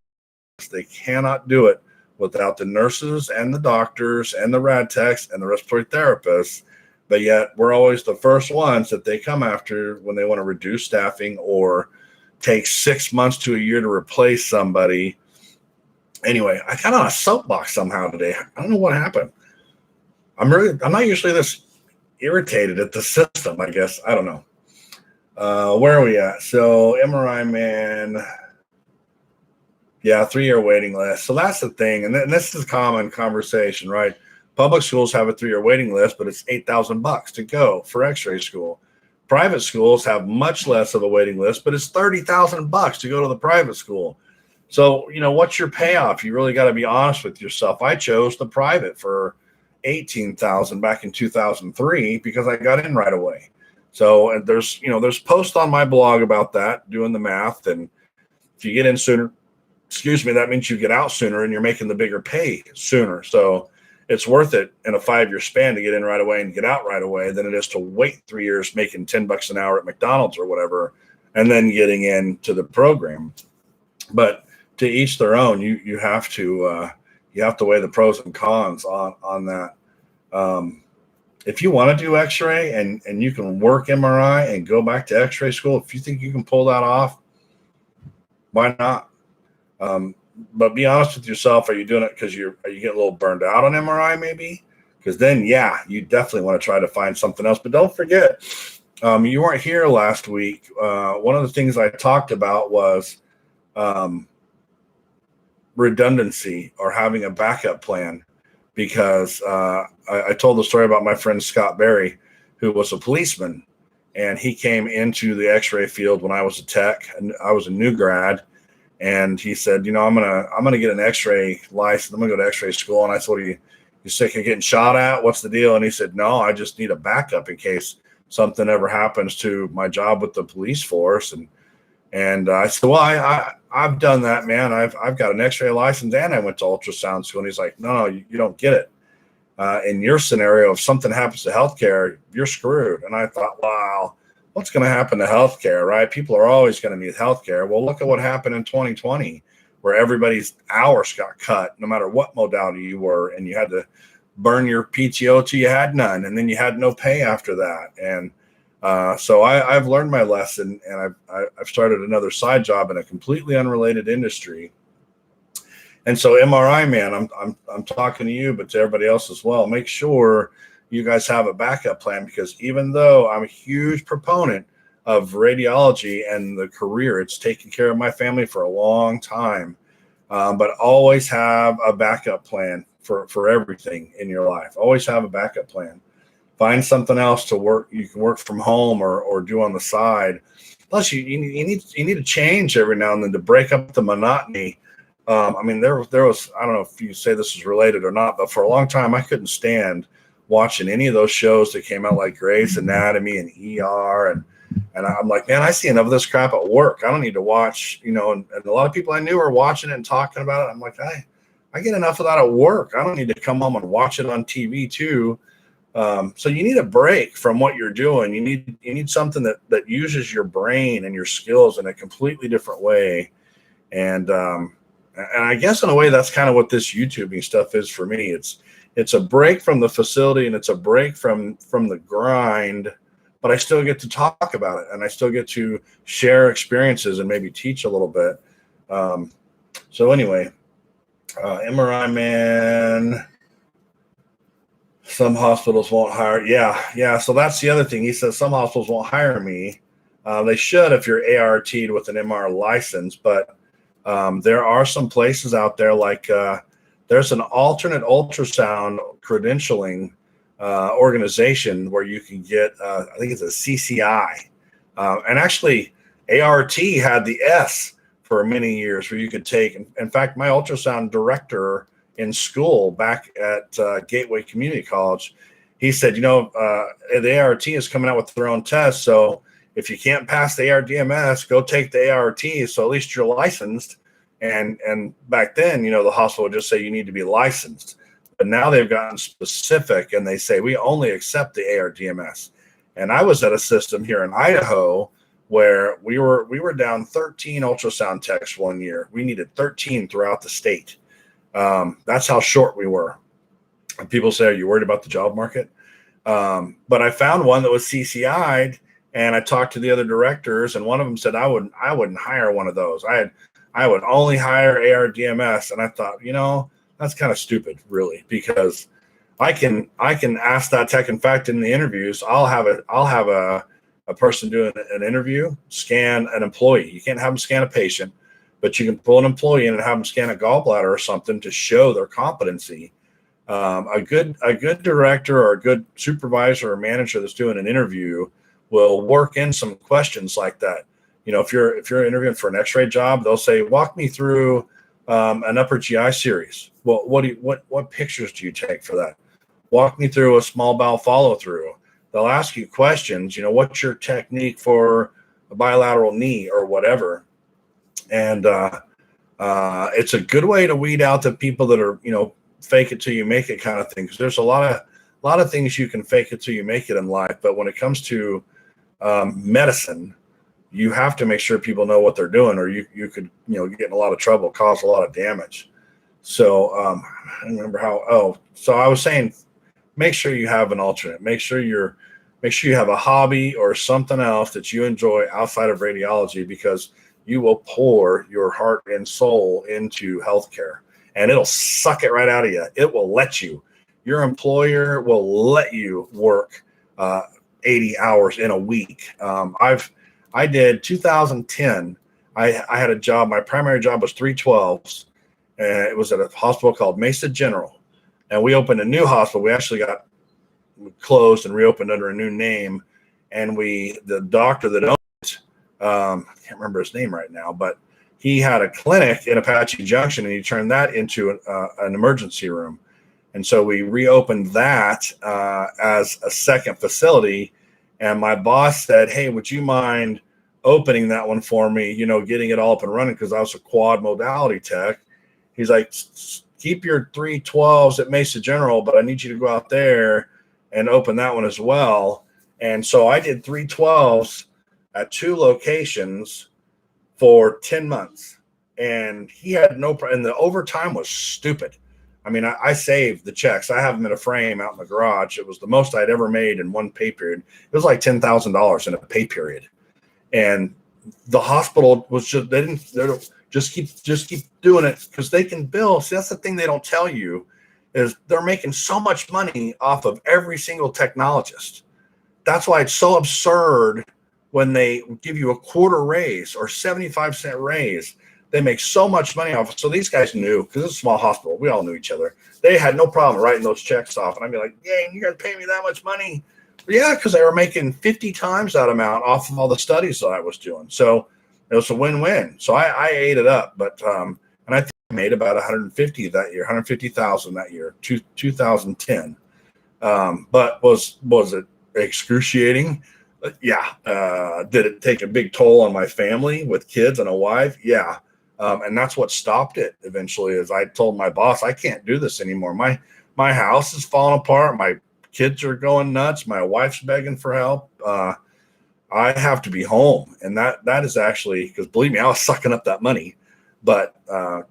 do it without the nurses and the doctors and the rad techs and the respiratory therapists. But yet we're always the first ones that they come after when they want to reduce staffing or take 6 months to a year to replace somebody. Anyway, I got on a soapbox somehow today. I don't know what happened. I'm not usually this irritated at the system, I guess. I don't know. Where are we at? So MRI man, yeah, 3-year waiting list. So that's the thing. And this is a common conversation, right? Public schools have a 3-year waiting list, but it's $8,000 to go for x-ray school. Private schools have much less of a waiting list, but it's $30,000 to go to the private school. So, what's your payoff? You really got to be honest with yourself. I chose the private for $18,000 back in 2003 because I got in right away. So there's posts on my blog about that, doing the math. And if you get in sooner, that means you get out sooner and you're making the bigger pay sooner. So it's worth it in a 5-year span to get in right away and get out right away than it is to wait 3 years making $10 an hour at McDonald's or whatever, and then getting into the program. But to each their own. You have to weigh the pros and cons on that. If you want to do X-ray and you can work MRI and go back to X-ray school, if you think you can pull that off, why not? But be honest with yourself. Are you doing it because are you getting a little burned out on MRI maybe? Because then, yeah, you definitely want to try to find something else. But don't forget, you weren't here last week. One of the things I talked about was redundancy or having a backup plan. Because I told the story about my friend Scott Berry, who was a policeman, and he came into the X-ray field when I was a tech, and I was a new grad. And he said, I'm gonna get an X-ray license. I'm gonna go to X-ray school. And I said, you sick of getting shot at? What's the deal? And he said, no, I just need a backup in case something ever happens to my job with the police force. And I said, well, I've done that, man. I've got an X-ray license and I went to ultrasound school. And he's like, no, you don't get it. In your scenario, if something happens to healthcare, you're screwed. And I thought, wow, what's going to happen to healthcare, right? People are always going to need healthcare. Well, look at what happened in 2020, where everybody's hours got cut, no matter what modality you were, and you had to burn your PTO till you had none, and then you had no pay after that. And so I've learned my lesson, and I've started another side job in a completely unrelated industry. And so MRI man, I'm talking to you, but to everybody else as well. Make sure you guys have a backup plan, because even though I'm a huge proponent of radiology and the career, it's taken care of my family for a long time. But always have a backup plan for everything in your life. Always have a backup plan. Find something else to work. You can work from home or do on the side. Plus, you need to change every now and then to break up the monotony. I mean, there was, I don't know if you say this is related or not, but for a long time I couldn't stand watching any of those shows that came out like Grey's Anatomy and ER, and I'm like, man, I see enough of this crap at work. I don't need to watch, and a lot of people I knew were watching it and talking about it. I'm like, I get enough of that at work. I don't need to come home and watch it on TV too. So you need a break from what you're doing. You need something that uses your brain and your skills in a completely different way. And I guess in a way that's kind of what this YouTubing stuff is for me. It's a break from the facility, and it's a break from the grind, but I still get to talk about it, and I still get to share experiences and maybe teach a little bit. So anyway, MRI man, some hospitals won't hire. Yeah. So that's the other thing. He says some hospitals won't hire me. They should if you're ART'd with an MR license, but there are some places out there like there's an alternate ultrasound credentialing organization where you can get, I think it's a CCI. And actually, ART had the S for many years where you could take. In fact, my ultrasound director in school back at Gateway Community College, he said, the ART is coming out with their own test. So if you can't pass the ARDMS, go take the ART. So at least you're licensed. And back then, the hospital would just say you need to be licensed. But now they've gotten specific and they say we only accept the ARDMS. And I was at a system here in Idaho where we were down 13 ultrasound techs one year. We needed 13 throughout the state. That's how short we were. And people say, "Are you worried about the job market?" But I found one that was CCI'd, and I talked to the other directors, and one of them said I wouldn't hire one of those. I would only hire ARDMS, and I thought, that's kind of stupid, really, because I can ask that tech. In fact, in the interviews, I'll have a person doing an interview scan an employee. You can't have them scan a patient, but you can pull an employee in and have them scan a gallbladder or something to show their competency. A good director or a good supervisor or manager that's doing an interview will work in some questions like that. If you're interviewing for an X-ray job, they'll say, "Walk me through an upper GI series." Well, what pictures do you take for that? Walk me through a small bowel follow through. They'll ask you questions. What's your technique for a bilateral knee or whatever, and it's a good way to weed out the people that are fake it till you make it kind of thing. Because there's a lot of things you can fake it till you make it in life, but when it comes to medicine, you have to make sure people know what they're doing, or you could get in a lot of trouble, cause a lot of damage. So I don't remember how. So I was saying, make sure you have an alternate. Make sure you have a hobby or something else that you enjoy outside of radiology, because you will pour your heart and soul into healthcare, and it'll suck it right out of you. It will let you. Your employer will let you work 80 hours in a week. I did 2010. I had a job. My primary job was 312s, and it was at a hospital called Mesa General. And we opened a new hospital. We actually got closed and reopened under a new name. And the doctor that owned it, I can't remember his name right now, but he had a clinic in Apache Junction, and he turned that into an emergency room. And so we reopened that as a second facility. And my boss said, "Hey, would you mind opening that one for me, getting it all up and running?" Because I was a quad modality tech. He's like, "Keep your 312s at Mesa General, but I need you to go out there and open that one as well." And so I did 312s at 2 locations for 10 months. And he had no problem. And the overtime was stupid. I mean, I saved the checks. I have them in a frame out in the garage. It was the most I'd ever made in one pay period. It was like $10,000 in a pay period. And the hospital was they just keep doing it because they can bill. See, that's the thing they don't tell you, is they're making so much money off of every single technologist. That's why it's so absurd when they give you a quarter raise or 75-cent raise. They make so much money off it. So these guys knew, because it's a small hospital. We all knew each other. They had no problem writing those checks off. And I'd be like, "Dang, you guys pay me that much money?" But yeah, because they were making 50 times that amount off of all the studies that I was doing. So it was a win-win. So I ate it up. But and I think I made about 150 that year, 150,000 that year, 2010. But was it excruciating? Yeah. Did it take a big toll on my family with kids and a wife? Yeah. And that's what stopped it eventually. Is I told my boss, "I can't do this anymore. My house is falling apart. My kids are going nuts. My wife's begging for help. I have to be home." And that is actually, because believe me, I was sucking up that money, but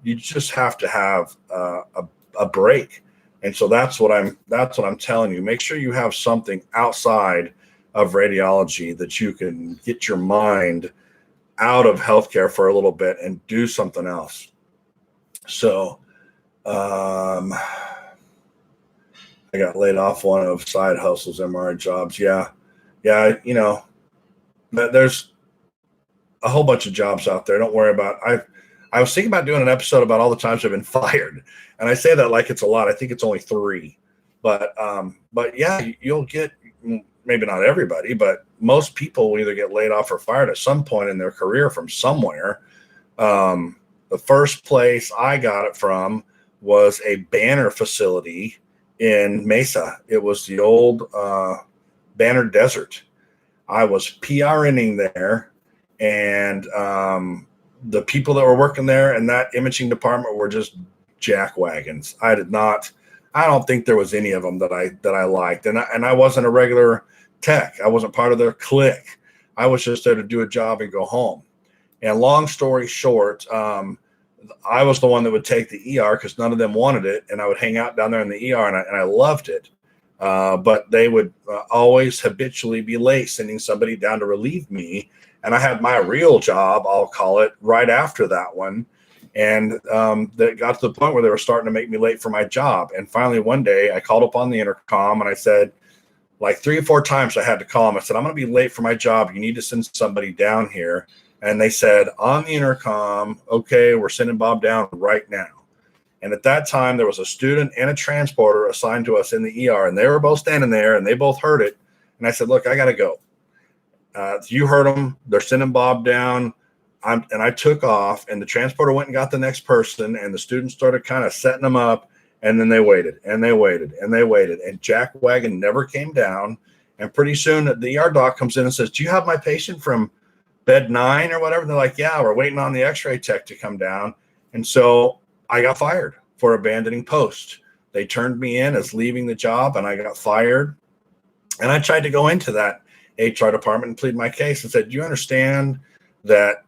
you just have to have a break. And so that's what I'm telling you. Make sure you have something outside of radiology that you can get your mind out of healthcare for a little bit and do something else. So I got laid off one of side hustles, MRI jobs. Yeah. There's a whole bunch of jobs out there. Don't worry about it. I was thinking about doing an episode about all the times I've been fired. And I say that like it's a lot. I think it's only 3. But yeah, you'll get, maybe not everybody, but most people will either get laid off or fired at some point in their career from somewhere. The first place I got it from was a Banner facility in Mesa. It was the old Banner Desert. I was PRNing there, and the people that were working there in that imaging department were just jackwagons. I don't think there was any of them that I liked. And I wasn't a regular tech. I wasn't part of their clique. I was just there to do a job and go home. And long story short, I was the one that would take the ER because none of them wanted it. And I would hang out down there in the ER, and I loved it. But they would always habitually be late sending somebody down to relieve me. And I had my real job, I'll call it, right after that one. And that got to the point where they were starting to make me late for my job. And finally, one day I called up on the intercom and I said, like 3 or 4 times I had to call them. I said, I'm going to be late for my job. You need to send somebody down here. And they said on the intercom, okay, we're sending Bob down right now. And at that time, there was a student and a transporter assigned to us in the ER, and they were both standing there, and they both heard it. And I said, look, I got to go. You heard them. They're sending Bob down. And I took off, and the transporter went and got the next person, and the students started kind of setting them up, and then they waited, and they waited, and they waited. And Jack Wagon never came down. And pretty soon the ER doc comes in and says, do you have my patient from bed 9 or whatever? And they're like, yeah, we're waiting on the x-ray tech to come down. And so I got fired for abandoning post. They turned me in as leaving the job, and I got fired. And I tried to go into that HR department and plead my case and said, do you understand that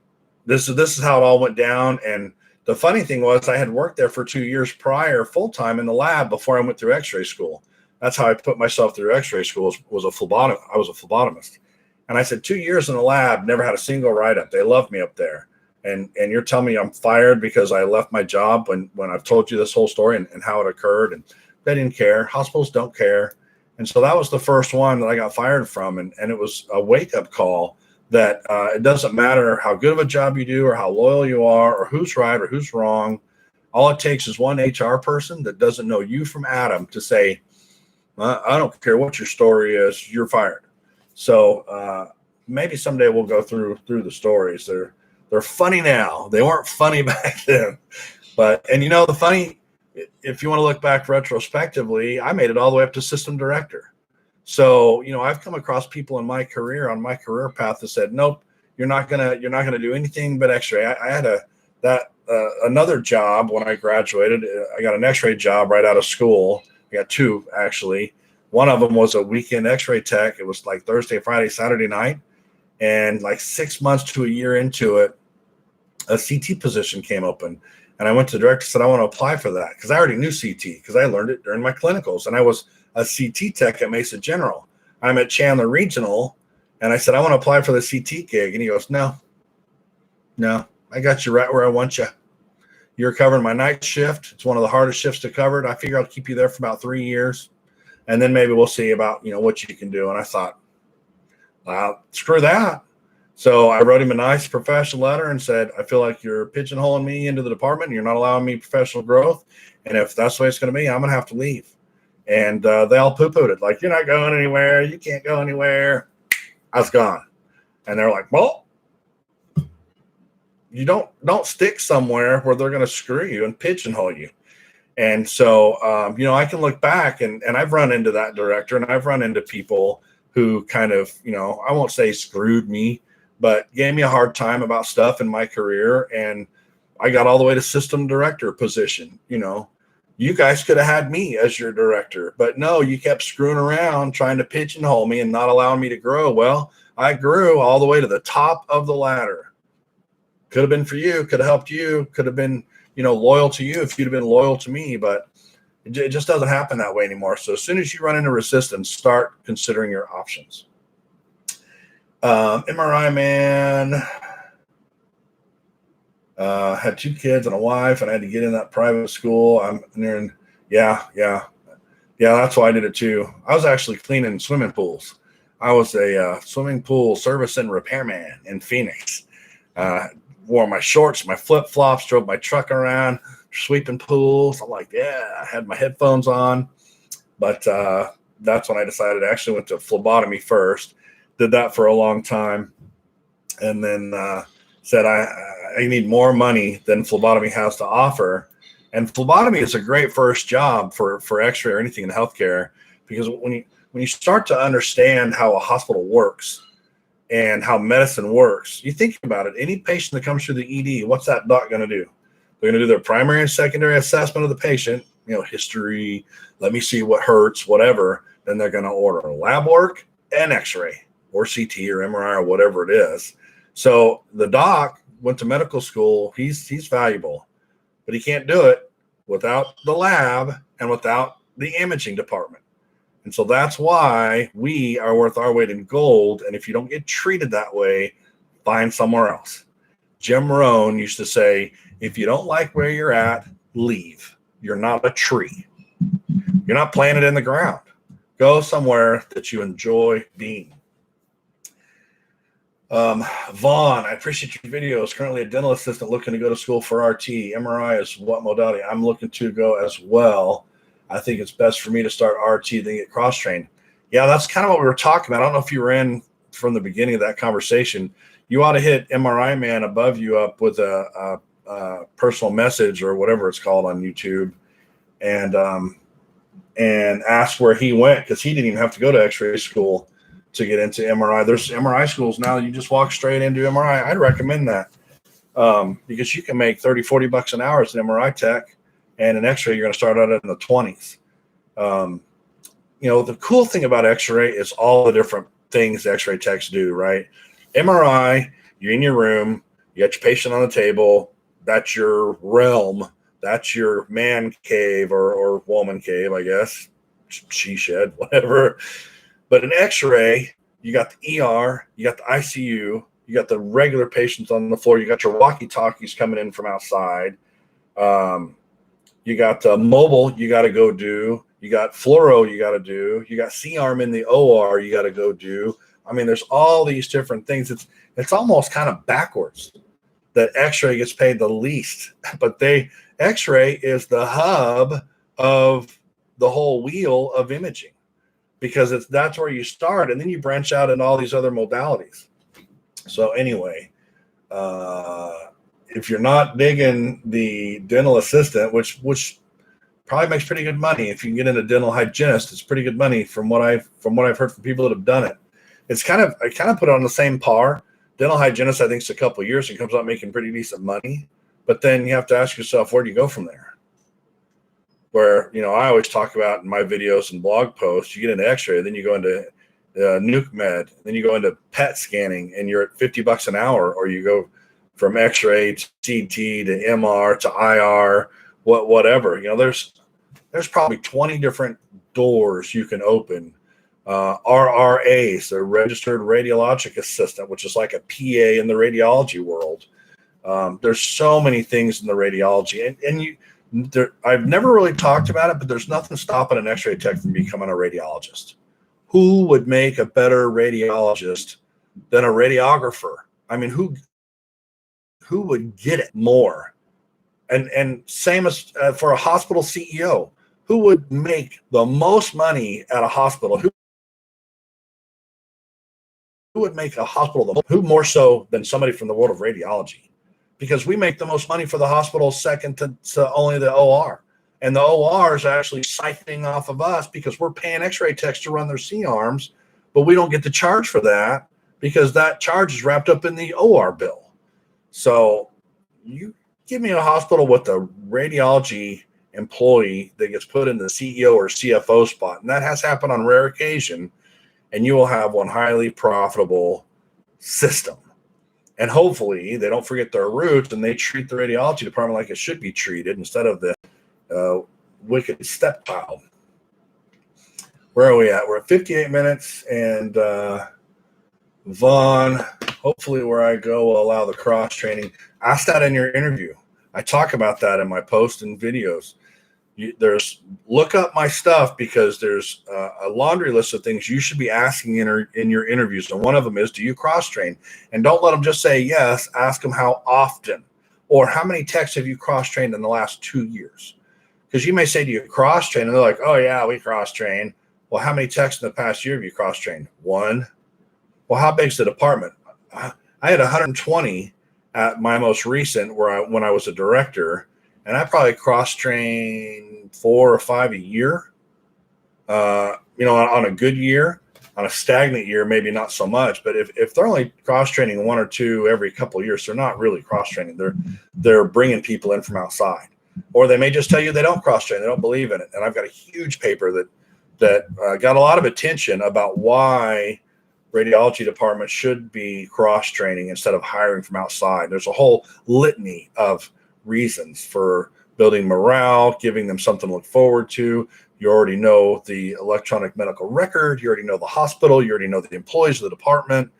this is how it all went down? And the funny thing was I had worked there for 2 years prior full-time in the lab before I went through x-ray school. That's how I put myself through x-ray school. I was a phlebotomist. And I said, 2 years in the lab, never had a single write-up. They loved me up there. And you're telling me I'm fired because I left my job when I've told you this whole story and how it occurred. And they didn't care. Hospitals don't care. And so that was the first one that I got fired from. And it was a wake-up call that it doesn't matter how good of a job you do or how loyal you are or who's right or who's wrong. All it takes is one HR person that doesn't know you from Adam to say, I don't care what your story is, you're fired. So maybe someday we'll go through the stories. They're funny now. They weren't funny back then. And the funny, if you want to look back retrospectively, I made it all the way up to system director. So, I've come across people in my career, on my career path, that said, nope, you're not gonna do anything but x-ray. I had another job when I graduated. I got an x-ray job right out of school. I got 2 actually. One of them was a weekend x-ray tech. It was like Thursday, Friday, Saturday night. And like 6 months to a year into it, a CT position came open. And I went to the director and said, I want to apply for that because I already knew CT because I learned it during my clinicals. And I was a CT tech at Mesa General. I'm at Chandler Regional. And I said, I want to apply for the CT gig. And he goes, no, I got you right where I want you. You're covering my night shift. It's one of the hardest shifts to cover. I figure I'll keep you there for about 3 years. And then maybe we'll see about, what you can do. And I thought, well, screw that. So I wrote him a nice professional letter and said, I feel like you're pigeonholing me into the department. And you're not allowing me professional growth. And if that's the way it's going to be, I'm going to have to leave. And they all poo-pooed it. Like, you're not going anywhere. You can't go anywhere. I was gone. And they're like, well, you don't stick somewhere where they're going to screw you and pigeonhole you. And so, I can look back and I've run into that director and I've run into people who kind of, I won't say screwed me, but gave me a hard time about stuff in my career. And I got all the way to system director position. You guys could have had me as your director, but no, you kept screwing around trying to pigeonhole me and not allowing me to grow. Well, I grew all the way to the top of the ladder. Could have been for you, could have helped you, could have been, loyal to you if you'd have been loyal to me, but it just doesn't happen that way anymore. So as soon as you run into resistance, start considering your options. MRI man, had 2 kids and a wife, and I had to get in that private school. I'm nearing, yeah, that's why I did it too. I was actually cleaning swimming pools. I was a swimming pool service and repairman in Phoenix. Wore my shorts, my flip-flops, drove my truck around, sweeping pools. I'm like, yeah, I had my headphones on. But that's when I decided. I actually went to phlebotomy first, did that for a long time, and then said I need more money than phlebotomy has to offer. And phlebotomy is a great first job for x-ray or anything in healthcare, because when you start to understand how a hospital works and how medicine works. You think about it, any patient that comes through the ED, what's that doc going to do? They're going to do their primary and secondary assessment of the patient, history, let me see what hurts, whatever. Then they're going to order lab work and x-ray or CT or MRI or whatever it is. So the doc went to medical school. He's valuable, but he can't do it without the lab and without the imaging department. And so that's why we are worth our weight in gold. And if you don't get treated that way, find somewhere else. Jim Rohn used to say, if you don't like where you're at, leave. You're not a tree. You're not planted in the ground. Go somewhere that you enjoy being. Vaughn, I appreciate your videos. Currently a dental assistant looking to go to school for RT. MRI is what modality? I'm looking to go as well. I think it's best for me to start RT than get cross-trained. Yeah, that's kind of what we were talking about. I don't know if you were in from the beginning of that conversation. You ought to hit MRI Man above you up with a personal message or whatever it's called on YouTube, and ask where he went, because he didn't even have to go to X-ray school to get into MRI. There's MRI schools now. You just walk straight into MRI. I'd recommend that because you can make $30-$40 an hour as an MRI tech, and an X-ray you're going to start out in the 20s. The cool thing about X-ray is all the different things X-ray techs do, right? MRI, you're in your room, you got your patient on the table. That's your realm. That's your man cave or woman cave, I guess. She shed, whatever. But an X-ray, you got the ER, you got the ICU, you got the regular patients on the floor, you got your walkie-talkies coming in from outside. You got mobile you got to go do. You got fluoro you got to do. You got C-arm in the OR you got to go do. I mean, there's all these different things. It's almost kind of backwards that X-ray gets paid the least, but X-ray is the hub of the whole wheel of imaging, because that's where you start, and then you branch out in all these other modalities. So anyway, if you're not digging the dental assistant, which probably makes pretty good money, if you can get into dental hygienist, it's pretty good money from what I've heard from people that have done it. I kind of put it on the same par. Dental hygienist, I think, is a couple of years and comes out making pretty decent money. But then you have to ask yourself, where do you go from there? Where, I always talk about in my videos and blog posts, you get into X-ray, then you go into nuke med, then you go into PET scanning, and you're at $50 an hour, or you go from X-ray to CT to MR to IR, whatever. There's probably 20 different doors you can open. RRAs, the registered radiologic assistant, which is like a PA in the radiology world. There's so many things in the radiology, and I've never really talked about it, but there's nothing stopping an X-ray tech from becoming a radiologist. Who would make a better radiologist than a radiographer? I mean, who would get it more? And same as for a hospital CEO, who would make the most money at a hospital? Who would make a hospital who more so than somebody from the world of radiology? Because we make the most money for the hospital second to only the OR. And the OR is actually siphoning off of us because we're paying X-ray techs to run their C-arms, but we don't get the charge for that because that charge is wrapped up in the OR bill. So you give me a hospital with a radiology employee that gets put in the CEO or CFO spot, and that has happened on rare occasion, and you will have one highly profitable system. And hopefully they don't forget their roots and they treat the radiology department like it should be treated instead of the wicked stepchild. Where are we at? We're at 58 minutes, and Vaughn, hopefully where I go will allow the cross-training. Ask that in your interview. I talk about that in my posts and videos. Look up my stuff, because there's a laundry list of things you should be asking in your interviews. And one of them is, do you cross-train? And don't let them just say yes. Ask them how often, or how many techs have you cross-trained in the last 2 years? Because you may say, do you cross-train? And they're like, oh, yeah, we cross-train. Well, how many techs in the past year have you cross-trained? One. Well, how big's the department? I had 120 at my most recent, when I was a director, and I probably cross-trained 4 or 5 a year. On a good year, On a stagnant year, maybe not so much, but if they're only cross-training 1 or 2 every couple of years, they're not really cross-training. They're bringing people in from outside, or they may just tell you they don't cross-train, they don't believe in it. And I've got a huge paper that got a lot of attention about why radiology departments should be cross-training instead of hiring from outside. There's a whole litany of reasons for building morale, giving them something to look forward to. You already know the electronic medical record. You already know the hospital. You already know the employees of the department.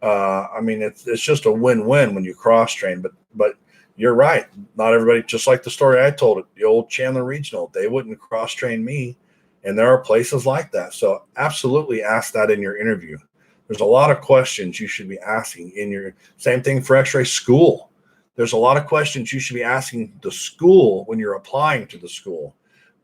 I mean, it's just a win-win when you cross-train. But you're right. Not everybody, just like the story I told at the old Chandler Regional, they wouldn't cross-train me. And there are places like that. So absolutely ask that in your interview. There's a lot of questions you should be asking in your, same thing for X-ray school. There's a lot of questions you should be asking the school when you're applying to the school.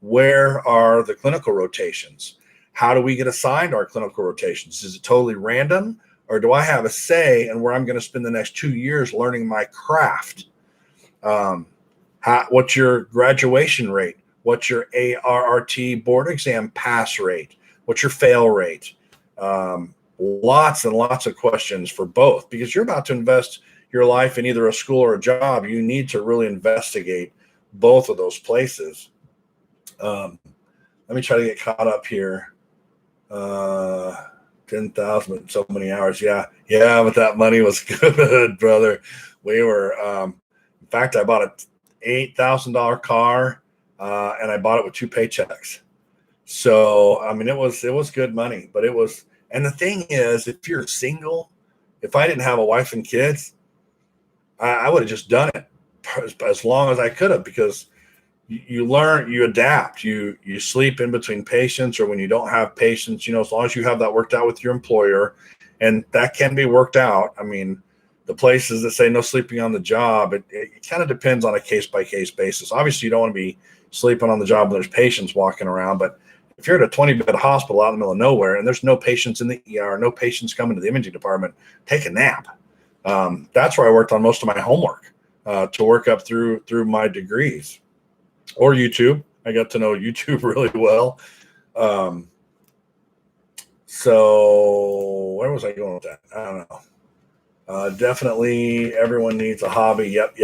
Where are the clinical rotations? How do we get assigned our clinical rotations? Is it totally random, or do I have a say in where I'm going to spend the next 2 years learning my craft? What's your graduation rate? What's your ARRT board exam pass rate? What's your fail rate? Lots and lots of questions for both, because you're about to invest your life in either a school or a job. You need to really investigate both of those places. Let me try to get caught up here. 10,000, so many hours. Yeah, but that money was good, brother. We were, in fact, I bought a $8,000 car, and I bought it with 2 paychecks. So, I mean, it was good money, but it was, and the thing is, if you're single, if I didn't have a wife and kids, I would have just done it as long as I could have, because you learn, you adapt, you sleep in between patients, or when you don't have patients, as long as you have that worked out with your employer, and that can be worked out. I mean, the places that say no sleeping on the job, it kind of depends on a case-by-case basis. Obviously, you don't want to be sleeping on the job when there's patients walking around, but if you're at a 20-bed hospital out in the middle of nowhere and there's no patients in the ER, no patients coming to the imaging department, take a nap. That's where I worked on most of my homework to work up through my degrees. Or YouTube. I got to know YouTube really well. So where was I going with that? I don't know. Definitely everyone needs a hobby. Yep.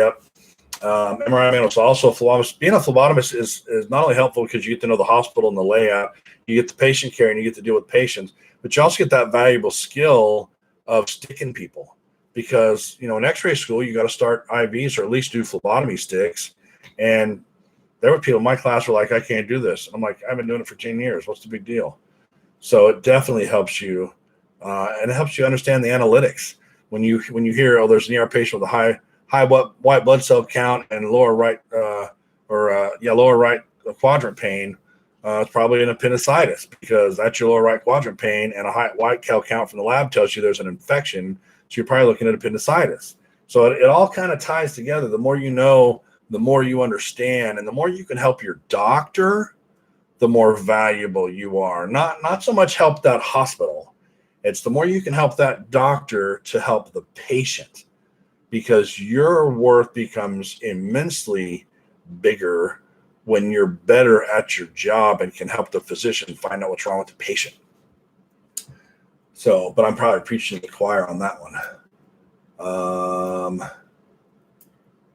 MRI manuals. Also, being a phlebotomist is not only helpful because you get to know the hospital and the layout, you get the patient care and you get to deal with patients, but you also get that valuable skill of sticking people. Because, in X-ray school, you got to start IVs or at least do phlebotomy sticks. And there were people in my class who were like, I can't do this. I'm like, I've been doing it for 10 years. What's the big deal? So it definitely helps you. And it helps you understand the analytics. When you hear, there's an ER patient with a high white blood cell count and lower right quadrant pain, it's probably an appendicitis, because that's your lower right quadrant pain, and a high white cell count from the lab tells you there's an infection. So you're probably looking at appendicitis. So it all kind of ties together. The more you know, the more you understand, and the more you can help your doctor, the more valuable you are. Not so much help that hospital. It's the more you can help that doctor to help the patient, because your worth becomes immensely bigger when you're better at your job and can help the physician find out what's wrong with the patient. So, but I'm probably preaching to the choir on that one.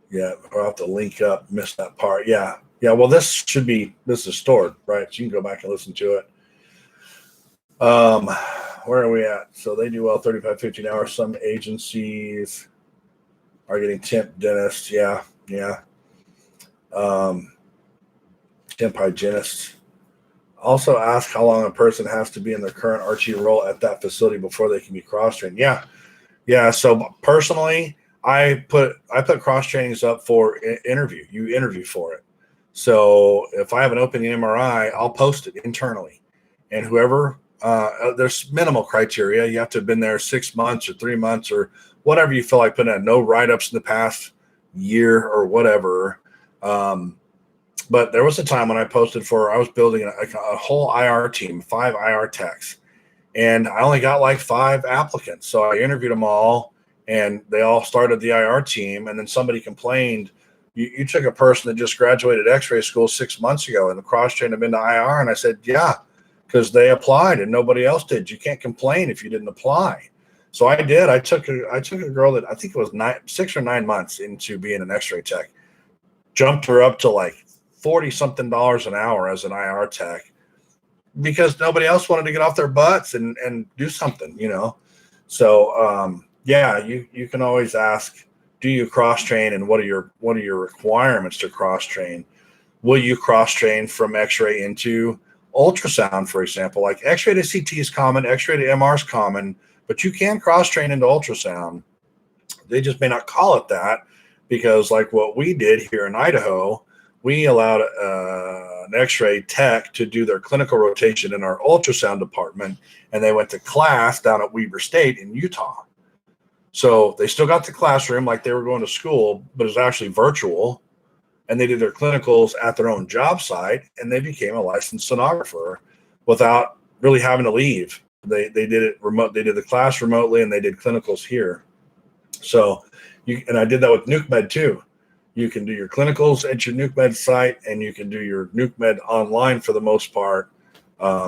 Yeah, I'll have to link up, missed that part. Yeah. Well, this is stored, right? So you can go back and listen to it. Where are we at? So they do 35, 15 hours. Some agencies are getting temp dentists. Yeah. Temp hygienists. Also ask how long a person has to be in their current RT role at that facility before they can be cross-trained. Yeah. So personally, I put cross trainings up for interview. You interview for it. So if I have an opening MRI, I'll post it internally, and whoever there's minimal criteria. You have to have been there 6 months or 3 months or whatever you feel like putting in. No write-ups in the past year or whatever. But there was a time when I posted I was building a whole IR team, 5 IR techs, and I only got like 5 applicants. So I interviewed them all, and they all started the IR team. And then somebody complained, you took a person that just graduated X-ray school 6 months ago and cross-trained them into IR. And I said, yeah, because they applied and nobody else did. You can't complain if you didn't apply. So I did. I took a girl that I think it was 6 or 9 months into being an X-ray tech, jumped her up to like $40-something an hour as an IR tech, because nobody else wanted to get off their butts and do something, you know. So yeah, you can always ask, do you cross train, and what are your requirements to cross train? Will you cross train from X-ray into ultrasound, for example? Like X-ray to CT is common, X-ray to MR is common, but you can cross train into ultrasound. They just may not call it that, because like what we did here in Idaho, we allowed an X-ray tech to do their clinical rotation in our ultrasound department, and they went to class down at Weber State in Utah. So they still got the classroom like they were going to school, but it was actually virtual, and they did their clinicals at their own job site, and they became a licensed sonographer without really having to leave. They did it remote. They did the class remotely, and they did clinicals here. So and I did that with NukeMed too. You can do your clinicals at your NukeMed site, and you can do your NukeMed online for the most part.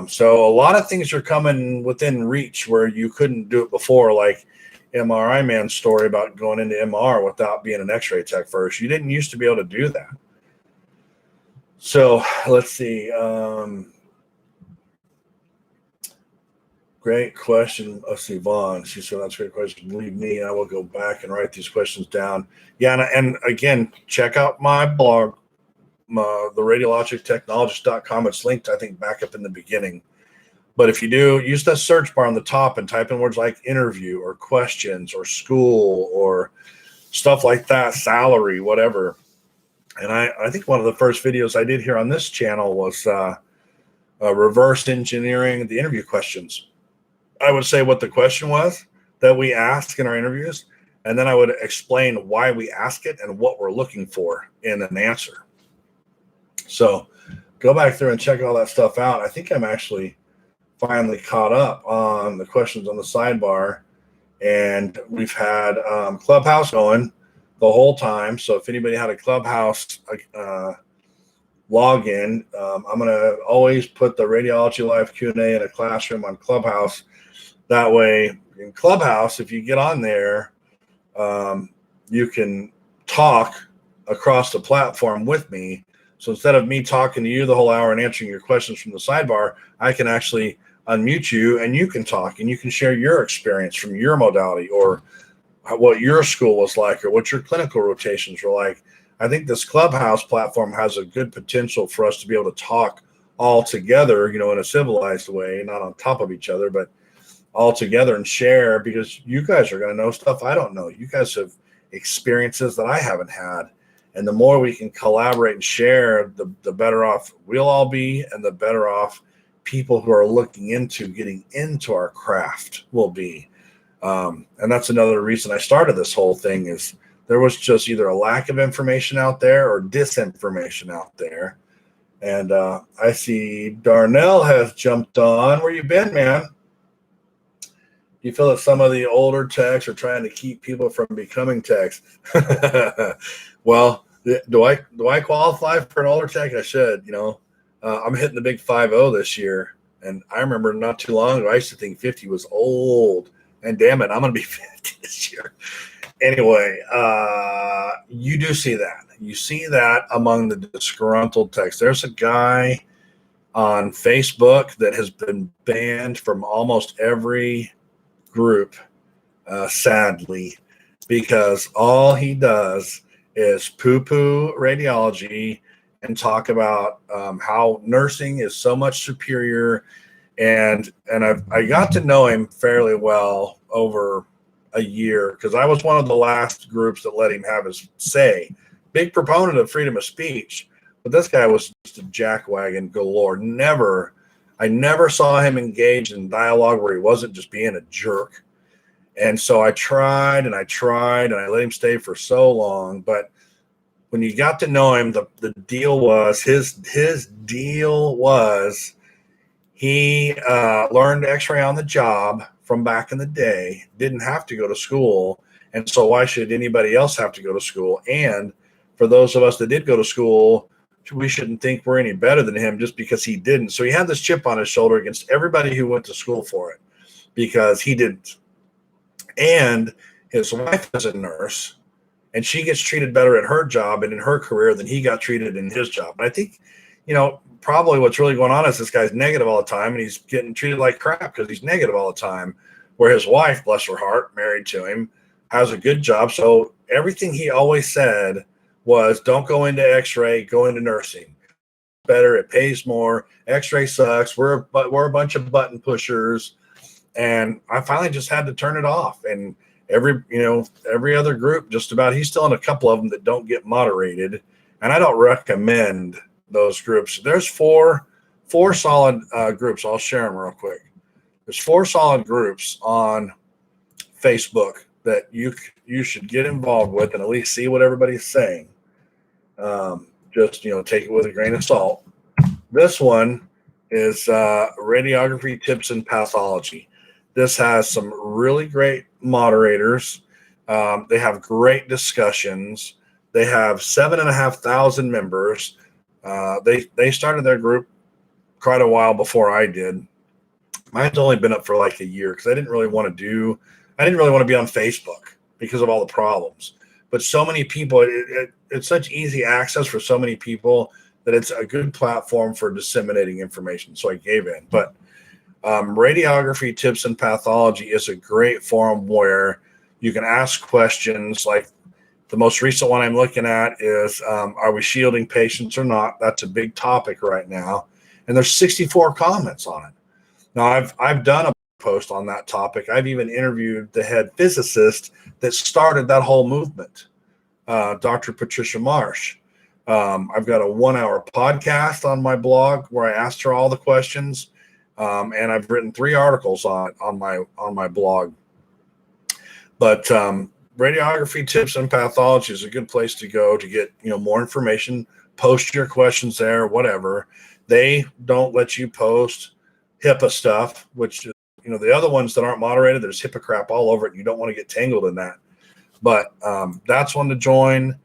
So a lot of things are coming within reach where you couldn't do it before, like MRI Man's story about going into MR without being an X-ray tech first. You didn't used to be able to do that. So let's see. Great question. Let's see, Vaughn. She said, that's a great question. Believe me, I will go back and write these questions down. Yeah, and again, check out my blog, the radiologictechnologist.com. It's linked, I think, back up in the beginning. But if you do, use the search bar on the top and type in words like interview or questions or school or stuff like that, salary, whatever. And I think one of the first videos I did here on this channel was reverse engineering the interview questions. I would say what the question was that we ask in our interviews, and then I would explain why we ask it and what we're looking for in an answer. So go back through and check all that stuff out. I think I'm actually finally caught up on the questions on the sidebar, and we've had Clubhouse going the whole time. So if anybody had a Clubhouse login, I'm going to always put the Radiology Live Q&A in a classroom on Clubhouse. That way, in Clubhouse, if you get on there, you can talk across the platform with me. So instead of me talking to you the whole hour and answering your questions from the sidebar, I can actually unmute you, and you can talk, and you can share your experience from your modality, or what your school was like, or what your clinical rotations were like. I think this Clubhouse platform has a good potential for us to be able to talk all together, you know, in a civilized way, not on top of each other, but all together and share, because you guys are going to know stuff I don't know. You guys have experiences that I haven't had. And the more we can collaborate and share, the better off we'll all be, and the better off people who are looking into getting into our craft will be. And that's another reason I started this whole thing, is there was just either a lack of information out there or disinformation out there. And I see Darnell has jumped on. Where you been, man? Do you feel that some of the older techs are trying to keep people from becoming techs? Well, do I qualify for an older tech? I should, you know. I'm hitting the big 5-0 this year. And I remember not too long ago, I used to think 50 was old. And damn it, I'm going to be 50 this year. Anyway, you do see that. You see that among the disgruntled techs. There's a guy on Facebook that has been banned from almost every group, sadly, because all he does is poo-poo radiology and talk about how nursing is so much superior. And I got to know him fairly well over a year, because I was one of the last groups that let him have his say. Big proponent of freedom of speech, but this guy was just a jackwagon galore. I never saw him engage in dialogue where he wasn't just being a jerk. And so I tried and I let him stay for so long. But when you got to know him, the deal was, his deal was, he learned X-ray on the job from back in the day, didn't have to go to school. And so why should anybody else have to go to school? And for those of us that did go to school, we shouldn't think we're any better than him just because he didn't. So he had this chip on his shoulder against everybody who went to school for it because he didn't. And his wife is a nurse, and she gets treated better at her job and in her career than he got treated in his job. And I think, probably what's really going on is this guy's negative all the time, and he's getting treated like crap because he's negative all the time, where his wife, bless her heart, married to him, has a good job. So everything he always said was, don't go into x-ray, go into nursing. Better, it pays more. X-ray sucks. We're a bunch of button pushers. And I finally just had to turn it off. And every other group, just about, he's still in a couple of them that don't get moderated. And I don't recommend those groups. There's four solid groups. I'll share them real quick. There's 4 solid groups on Facebook that you should get involved with and at least see what everybody's saying. Just take it with a grain of salt. This one is Radiography Tips and Pathology. This has some really great moderators. They have great discussions. They have 7,500 members. They started their group quite a while before I did. Mine's only been up for like a year because I didn't really want to be on Facebook because of all the problems. But so many people, it's such easy access for so many people that it's a good platform for disseminating information. So I gave in. But Radiography Tips and Pathology is a great forum where you can ask questions. Like the most recent one I'm looking at is, are we shielding patients or not? That's a big topic right now. And there's 64 comments on it. Now, I've done a post on that topic. I've even interviewed the head physicist that started that whole movement, Dr. Patricia Marsh. I've got a 1-hour podcast on my blog where I asked her all the questions, and I've written 3 articles on my blog. But Radiography Tips and Pathology is a good place to go to get more information. Post your questions there, whatever. They don't let you post HIPAA stuff, which the other ones that aren't moderated, there's HIPAA crap all over it. You don't want to get tangled in that. But that's one to join.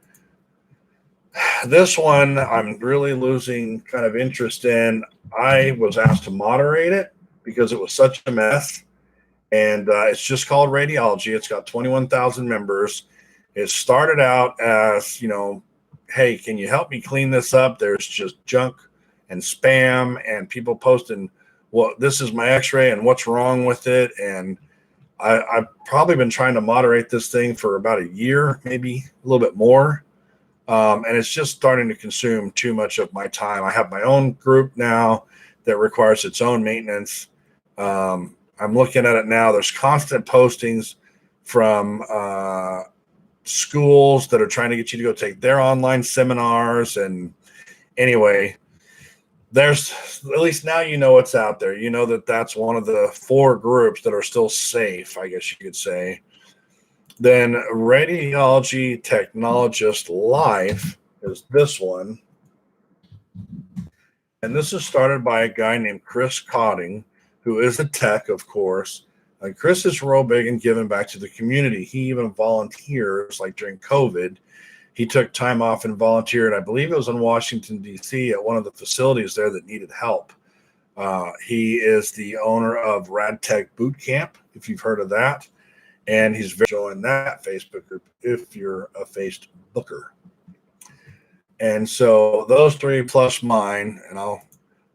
This one I'm really losing kind of interest in. I was asked to moderate it because it was such a mess. And it's just called Radiology. It's got 21,000 members. It started out as, hey, can you help me clean this up? There's just junk and spam and people posting, well, this is my x-ray and what's wrong with it. And I've probably been trying to moderate this thing for about a year, maybe a little bit more. And it's just starting to consume too much of my time. I have my own group now that requires its own maintenance. I'm looking at it now. There's constant postings from schools that are trying to get you to go take their online seminars. And anyway, there's, at least now what's out there. That's one of the 4 groups that are still safe, I guess you could say. Then Radiology Technologist Life is this one. And this is started by a guy named Chris Cotting, who is a tech, of course. And Chris is real big in giving back to the community. He even volunteers, like during COVID. He took time off and volunteered. I believe it was in Washington, D.C. at one of the facilities there that needed help. He is the owner of RadTech Boot Camp, if you've heard of that. And he's joined that Facebook group if you're a Facebooker. And so those 3 plus mine, and I'll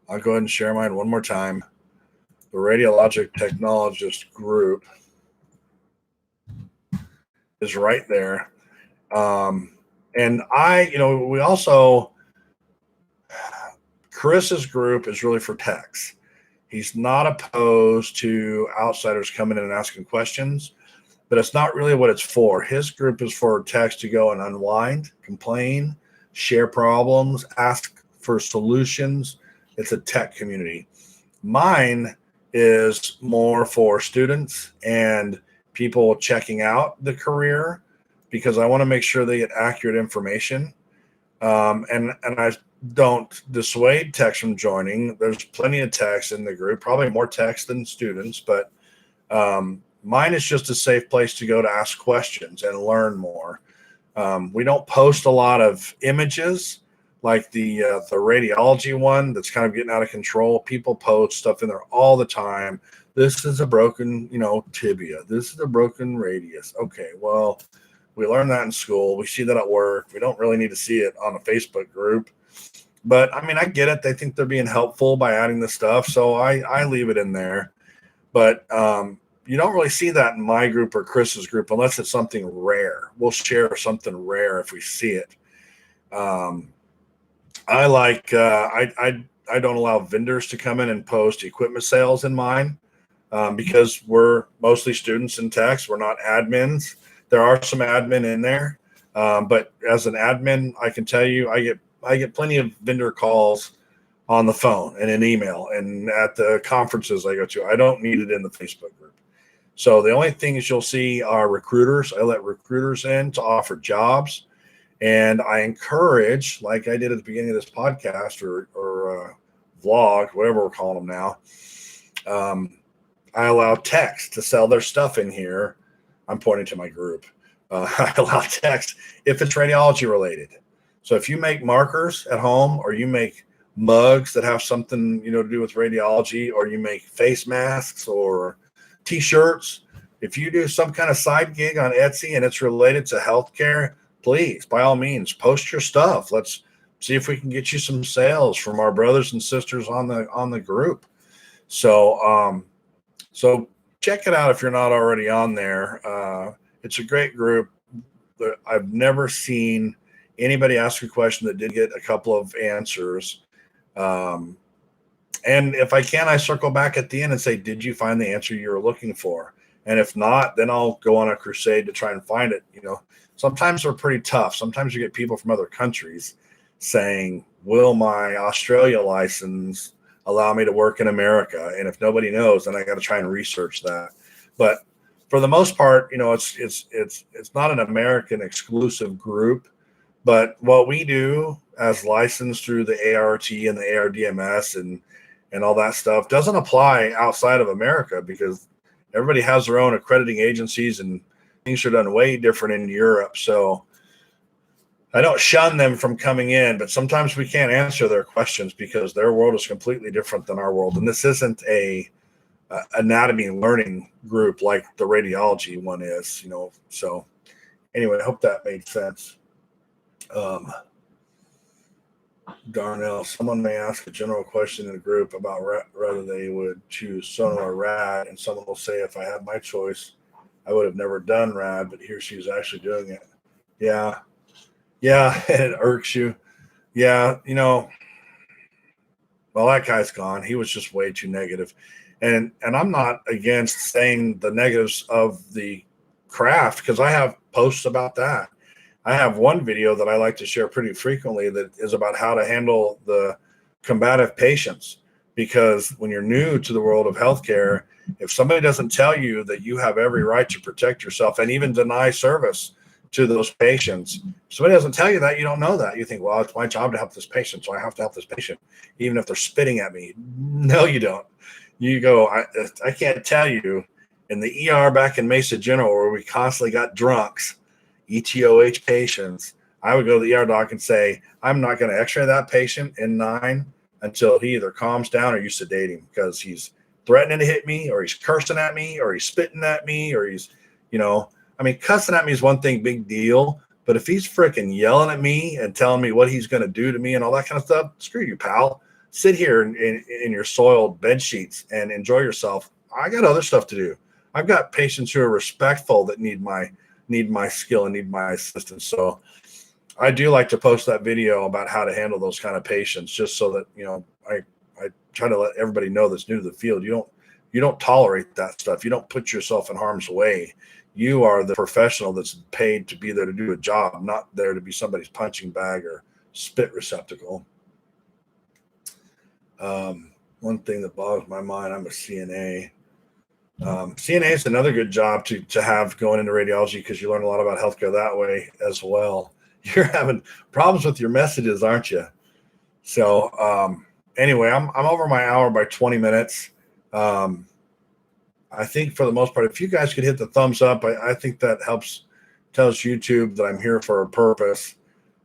go ahead and share mine one more time. The Radiologic Technologist group is right there. And we also, Chris's group is really for techs. He's not opposed to outsiders coming in and asking questions, but it's not really what it's for. His group is for techs to go and unwind, complain, share problems, ask for solutions. It's a tech community. Mine is more for students and people checking out the career, because I want to make sure they get accurate information. And I don't dissuade techs from joining. There's plenty of techs in the group, probably more techs than students, but mine is just a safe place to go to ask questions and learn more. We don't post a lot of images, like the radiology one that's kind of getting out of control. People post stuff in there all the time. This is a broken, tibia. This is a broken radius. Okay, well, we learned that in school. We see that at work. We don't really need to see it on a Facebook group. But I mean, I get it. They think they're being helpful by adding the stuff, so I leave it in there. But you don't really see that in my group or Chris's group unless it's something rare. We'll share something rare if we see it. I like I don't allow vendors to come in and post equipment sales in mine because we're mostly students and techs. We're not admins. There are some admin in there, but as an admin, I can tell you I get plenty of vendor calls on the phone and in email and at the conferences I go to. I don't need it in the Facebook group. So the only things you'll see are recruiters. I let recruiters in to offer jobs. And I encourage, like I did at the beginning of this podcast or vlog, whatever we're calling them now, I allow techs to sell their stuff in here. I'm pointing to my group. I allow techs if it's radiology related. So if you make markers at home or you make mugs that have something, to do with radiology, or you make face masks or T-shirts, if you do some kind of side gig on Etsy and it's related to healthcare, please, by all means, post your stuff. Let's see if we can get you some sales from our brothers and sisters on the group. So check it out if you're not already on there. It's a great group. I've never seen anybody ask a question that did get a couple of answers. And if I can, I circle back at the end and say, did you find the answer you were looking for? And if not, then I'll go on a crusade to try and find it. Sometimes they're pretty tough. Sometimes you get people from other countries saying, will my Australia license allow me to work in America? And if nobody knows, then I got to try and research that. But for the most part, it's not an American exclusive group. But what we do as licensed through the ART and the ARDMS and all that stuff doesn't apply outside of America, because everybody has their own accrediting agencies and things are done way different in Europe. So I don't shun them from coming in, but sometimes we can't answer their questions because their world is completely different than our world. And this isn't a anatomy learning group like the radiology one is, So anyway, I hope that made sense. Darnell, someone may ask a general question in a group about whether they would choose Sono or Rad, and someone will say, if I had my choice, I would have never done Rad, but here she's actually doing it. Yeah, and it irks you. Yeah, well, that guy's gone. He was just way too negative. And I'm not against saying the negatives of the craft, because I have posts about that. I have one video that I like to share pretty frequently that is about how to handle the combative patients, because when you're new to the world of healthcare, if somebody doesn't tell you that you have every right to protect yourself and even deny service to those patients, if somebody doesn't tell you that, you don't know that. You think, well, it's my job to help this patient, so I have to help this patient, even if they're spitting at me. No, you don't. You go, I can't tell you, in the ER back in Mesa General, where we constantly got drunks, ETOH patients, I would go to the ER doc and say, I'm not going to x-ray that patient in 9 until he either calms down or you sedate him, because he's threatening to hit me, or he's cursing at me, or he's spitting at me, or he's, cussing at me is one thing, big deal. But if he's freaking yelling at me and telling me what he's going to do to me and all that kind of stuff, screw you, pal. Sit here in your soiled bed sheets and enjoy yourself. I got other stuff to do. I've got patients who are respectful that need my skill and need my assistance. So I do like to post that video about how to handle those kind of patients, just so that, I try to let everybody know that's new to the field. You don't tolerate that stuff. You don't put yourself in harm's way. You are the professional that's paid to be there to do a job, not there to be somebody's punching bag or spit receptacle. One thing that bothers my mind, I'm a CNA. CNA is another good job to have going into radiology, because you learn a lot about healthcare that way as well. You're having problems with your messages, aren't you? So anyway, I'm over my hour by 20 minutes. I think for the most part, if you guys could hit the thumbs up, I think that tells YouTube that I'm here for a purpose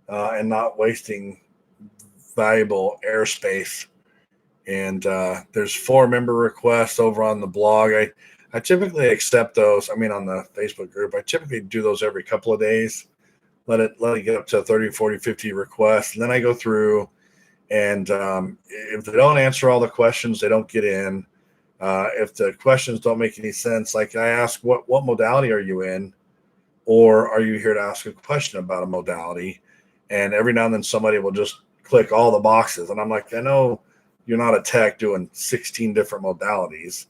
and not wasting valuable airspace. And there's 4 member requests over on the blog. I typically accept those. I mean, on the Facebook group, I typically do those every couple of days. Let it get up to 30, 40, 50 requests. And then I go through, and if they don't answer all the questions, they don't get in. If the questions don't make any sense, like I ask, what modality are you in? Or are you here to ask a question about a modality? And every now and then somebody will just click all the boxes. And I'm like, I know you're not a tech doing 16 different modalities.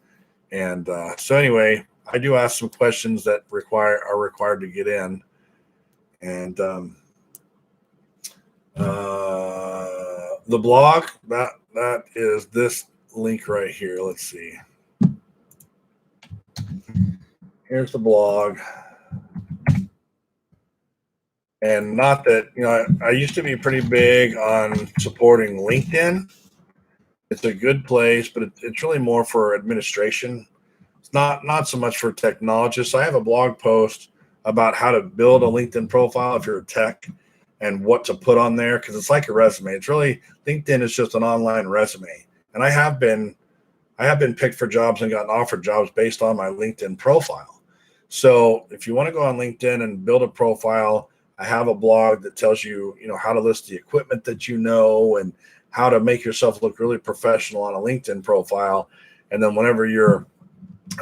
And so anyway, I do ask some questions that are required to get in. And the blog, that is this link right here. Let's see. Here's the blog. And not that, I used to be pretty big on supporting LinkedIn. It's a good place, but it's really more for administration. It's not so much for technologists. I have a blog post about how to build a LinkedIn profile if you're a tech and what to put on there, because it's like a resume. It's really, LinkedIn is just an online resume. And I have been picked for jobs and gotten offered jobs based on my LinkedIn profile. So if you want to go on LinkedIn and build a profile, I have a blog that tells you, how to list the equipment that and how to make yourself look really professional on a LinkedIn profile. And then whenever you're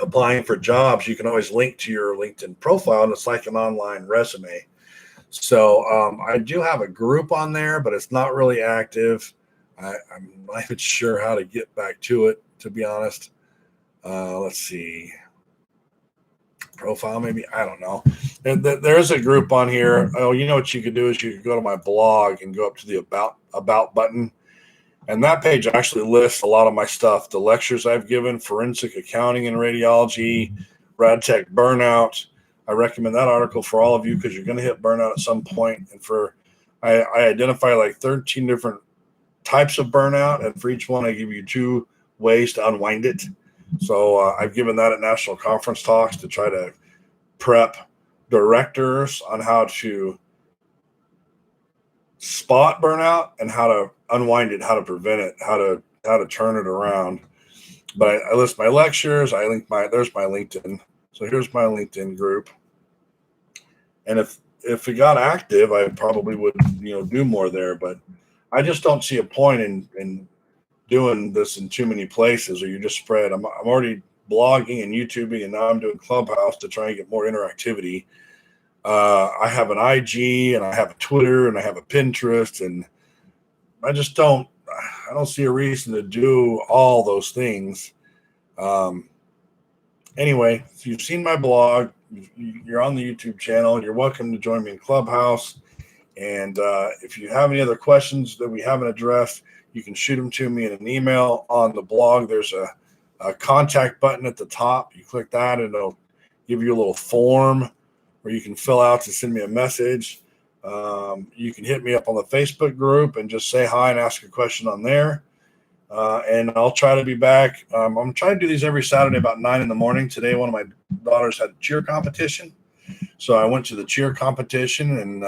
applying for jobs, you can always link to your LinkedIn profile, and it's like an online resume. So I do have a group on there, but it's not really active. I'm not even sure how to get back to it, to be honest. Let's see. Profile, maybe, I don't know. There's a group on here. Oh, what you could do is you could go to my blog and go up to the about button, and that page actually lists a lot of my stuff, the lectures I've given, forensic accounting and radiology, rad tech burnout. I recommend that article for all of you because you're going to hit burnout at some point. And I identify like 13 different types of burnout, and for each one I give you 2 ways to unwind it. So I've given that at national conference talks to try to prep directors on how to spot burnout and how to unwind it, how to prevent it, how to turn it around. But I list my lectures. There's my LinkedIn. So here's my LinkedIn group. And if it got active, I probably would do more there. But I just don't see a point in doing this in too many places, or you just spread. I'm already blogging and YouTubing, and now I'm doing Clubhouse to try and get more interactivity. I have an IG, and I have a Twitter, and I have a Pinterest, and I don't see a reason to do all those things. Anyway, if you've seen my blog, you're on the YouTube channel, you're welcome to join me in Clubhouse. And if you have any other questions that we haven't addressed, you can shoot them to me in an email on the blog. There's a contact button at the top. You click that, and it'll give you a little form where you can fill out to send me a message. You can hit me up on the Facebook group and just say hi and ask a question on there. And I'll try to be back. I'm trying to do these every Saturday about 9 in the morning. Today, one of my daughters had a cheer competition. So I went to the cheer competition, and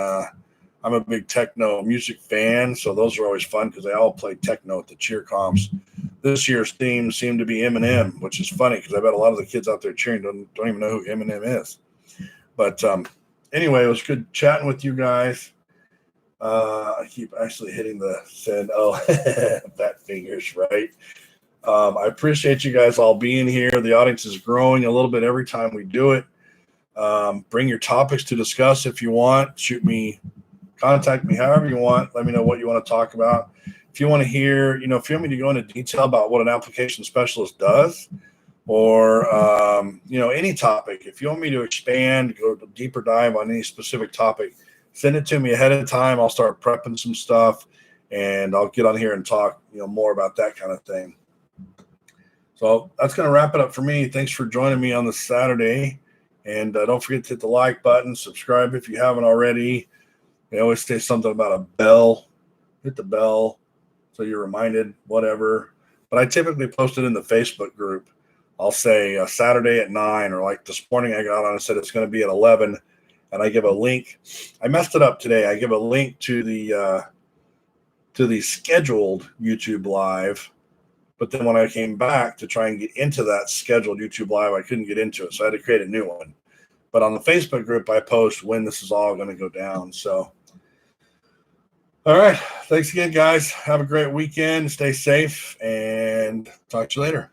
I'm a big techno music fan. So those are always fun because they all play techno at the cheer comps. This year's theme seemed to be Eminem, which is funny because I bet a lot of the kids out there cheering don't even know who Eminem is. But anyway, it was good chatting with you guys. I keep actually hitting the send. Oh, fat fingers, right? I appreciate you guys all being here. The audience is growing a little bit every time we do it. Bring your topics to discuss if you want. Contact me however you want. Let me know what you want to talk about. If you want to hear, if you want me to go into detail about what an application specialist does, or any topic. If you want me to expand, go deeper dive on any specific topic, send it to me ahead of time. I'll start prepping some stuff, and I'll get on here and talk, more about that kind of thing. So that's going to wrap it up for me. Thanks for joining me on this Saturday, and don't forget to hit the like button, subscribe if you haven't already. They always say something about a bell. Hit the bell so you're reminded, whatever. But I typically post it in the Facebook group. I'll say Saturday at 9, or like this morning I got on and said it's going to be at 11. And I give a link. I messed it up today. I give a link to the to the scheduled YouTube live. But then when I came back to try and get into that scheduled YouTube live, I couldn't get into it. So I had to create a new one. But on the Facebook group, I post when this is all going to go down. So, all right. Thanks again, guys. Have a great weekend. Stay safe and talk to you later.